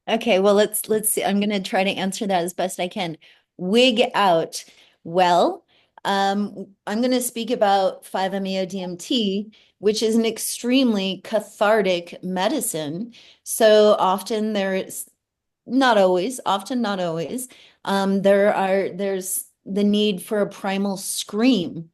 Okay, well, let's see. I'm going to try to answer that as best I can. Wig out. Well, I'm going to speak about 5-MeO-DMT, which is an extremely cathartic medicine. So often there's not always, often not always, there's the need for a primal scream.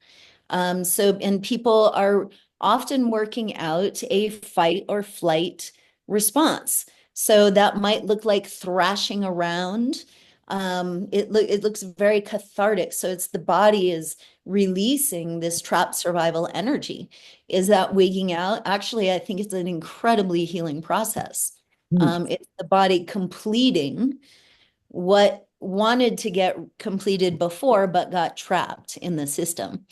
And people are often working out a fight or flight response. So that might look like thrashing around. It looks very cathartic. So it's the body is releasing this trapped survival energy. Is that wigging out? Actually, I think it's an incredibly healing process. It's the body completing what wanted to get completed before, but got trapped in the system.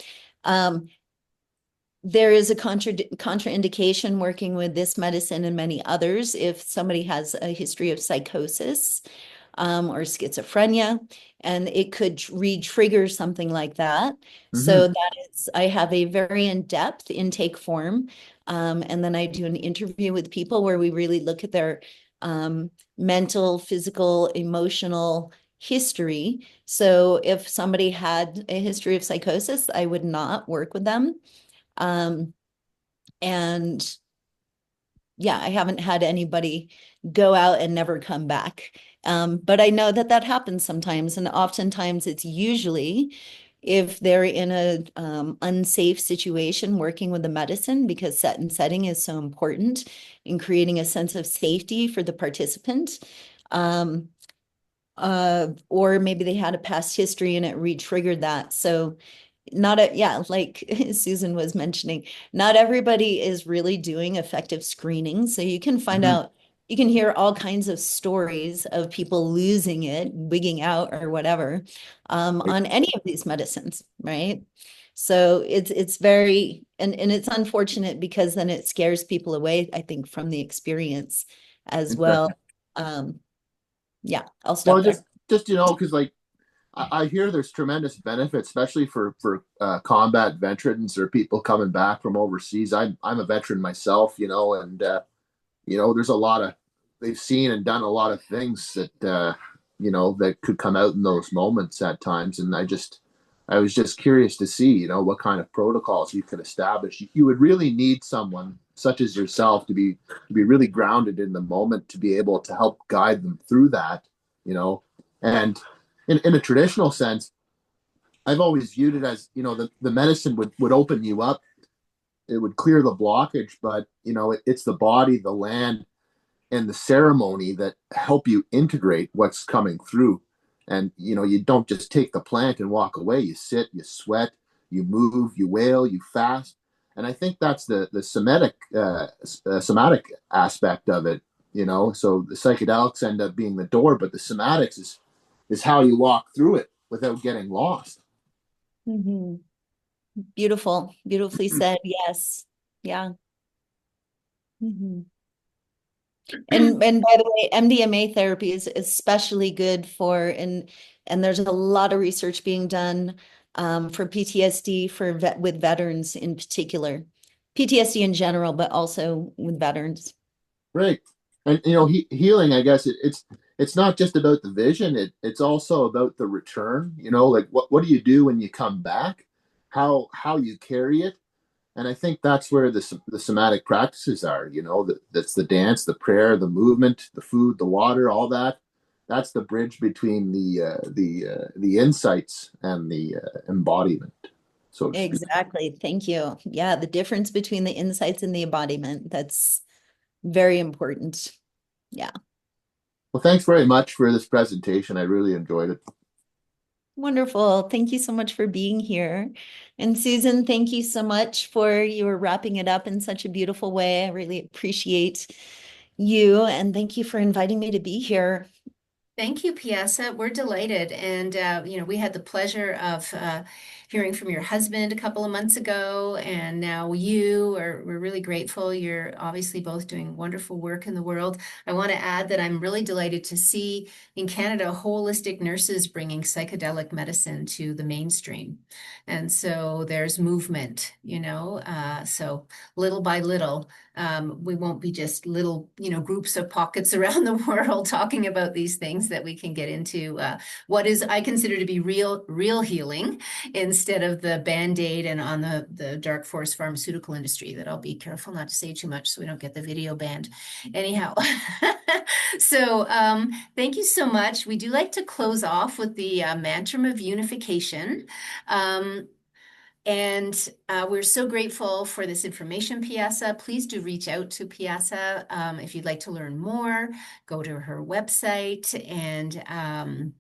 There is a contraindication working with this medicine and many others if somebody has a history of psychosis or schizophrenia, and it could re-trigger something like that. So that is, I have a very in-depth intake form, and then I do an interview with people where we really look at their mental, physical, emotional history. So if somebody had a history of psychosis, I would not work with them. And yeah, I haven't had anybody go out and never come back. But I know that that happens sometimes, and oftentimes it's usually if they're in a unsafe situation working with the medicine, because set and setting is so important in creating a sense of safety for the participant. Or maybe they had a past history and it re-triggered that. So like Susan was mentioning, not everybody is really doing effective screening. So you can find out, you can hear all kinds of stories of people losing it, wigging out or whatever, on any of these medicines, right? So it's very, and it's unfortunate because then it scares people away, I think, from the experience as well. Yeah, I'll stop Well, there. just because I hear there's tremendous benefit, especially for combat veterans or people coming back from overseas. I'm a veteran myself, and there's a lot of they've seen and done a lot of things that that could come out in those moments at times, and I was just curious to see what kind of protocols you could establish. You would really need someone such as yourself to be really grounded in the moment to be able to help guide them through that, and in a traditional sense, I've always viewed it as, the medicine would open you up. It would clear the blockage, but, it's the body, the land, and the ceremony that help you integrate what's coming through. And, you don't just take the plant and walk away. You sit, you sweat, you move, you wail, you fast. And I think that's the somatic aspect of it, so the psychedelics end up being the door, but the somatics is how you walk through it without getting lost. Beautiful, beautifully said. Yes. Yeah. And by the way, MDMA therapy is especially good for, and there's a lot of research being done for PTSD with veterans in particular. PTSD in general, but also with veterans. Right. And you know, healing, I guess it's not just about the vision, it's also about the return, you know, like what do you do when you come back? How you carry it. And I think that's where the somatic practices are, you know, that's the dance, the prayer, the movement, the food, the water, all that. That's the bridge between the insights and the embodiment, so to speak. Exactly. Thank you. Yeah, the difference between the insights and the embodiment, that's very important. Yeah. Well, thanks very much for this presentation. I really enjoyed it. Wonderful. Thank you so much for being here. And Susan, thank you so much for your wrapping it up in such a beautiful way. I really appreciate you, and thank you for inviting me to be here. Thank you, Pyasa. We're delighted. And, we had the pleasure of hearing from your husband a couple of months ago, and now we're really grateful. You're obviously both doing wonderful work in the world. I want to add that I'm really delighted to see in Canada holistic nurses bringing psychedelic medicine to the mainstream. And so there's movement, so little by little. We won't be just little, groups of pockets around the world talking about these things that we can get into what is I consider to be real healing instead of the Band-Aid and on the dark forest pharmaceutical industry that I'll be careful not to say too much so we don't get the video banned. Anyhow, so thank you so much. We do like to close off with the mantra of unification. And we're so grateful for this information, Pyasa. Please do reach out to Pyasa if you'd like to learn more. Go to her website and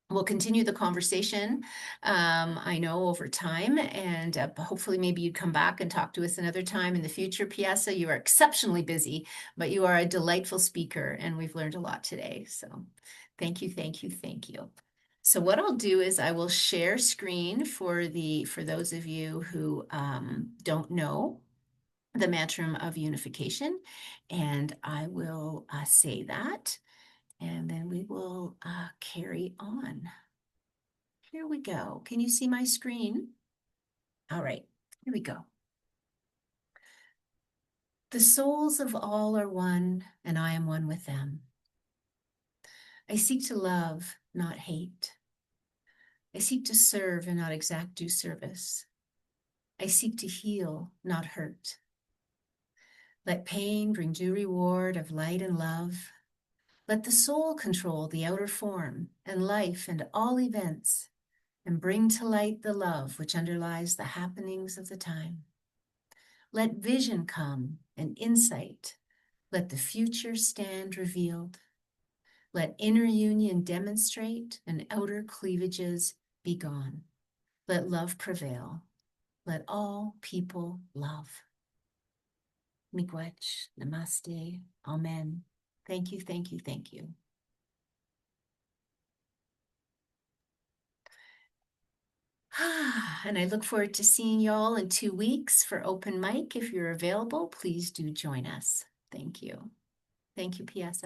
we'll continue the conversation, I know, over time. And hopefully maybe you'd come back and talk to us another time in the future, Pyasa. You are exceptionally busy, but you are a delightful speaker and we've learned a lot today. So thank you, thank you, thank you. So what I'll do is I will share screen for those of you who don't know the mantra of unification, and I will say that, and then we will carry on. Here we go. Can you see my screen? All right, here we go. The souls of all are one, and I am one with them. I seek to love, not hate. I seek to serve and not exact due service. I seek to heal, not hurt. Let pain bring due reward of light and love. Let the soul control the outer form and life and all events, and bring to light the love which underlies the happenings of the time. Let vision come and insight. Let the future stand revealed. Let inner union demonstrate and outer cleavages be gone. Let love prevail. Let all people love. Miigwech, namaste, amen. Thank you, thank you, thank you. And I look forward to seeing y'all in 2 weeks for open mic. If you're available, please do join us. Thank you. Thank you, Pyasa.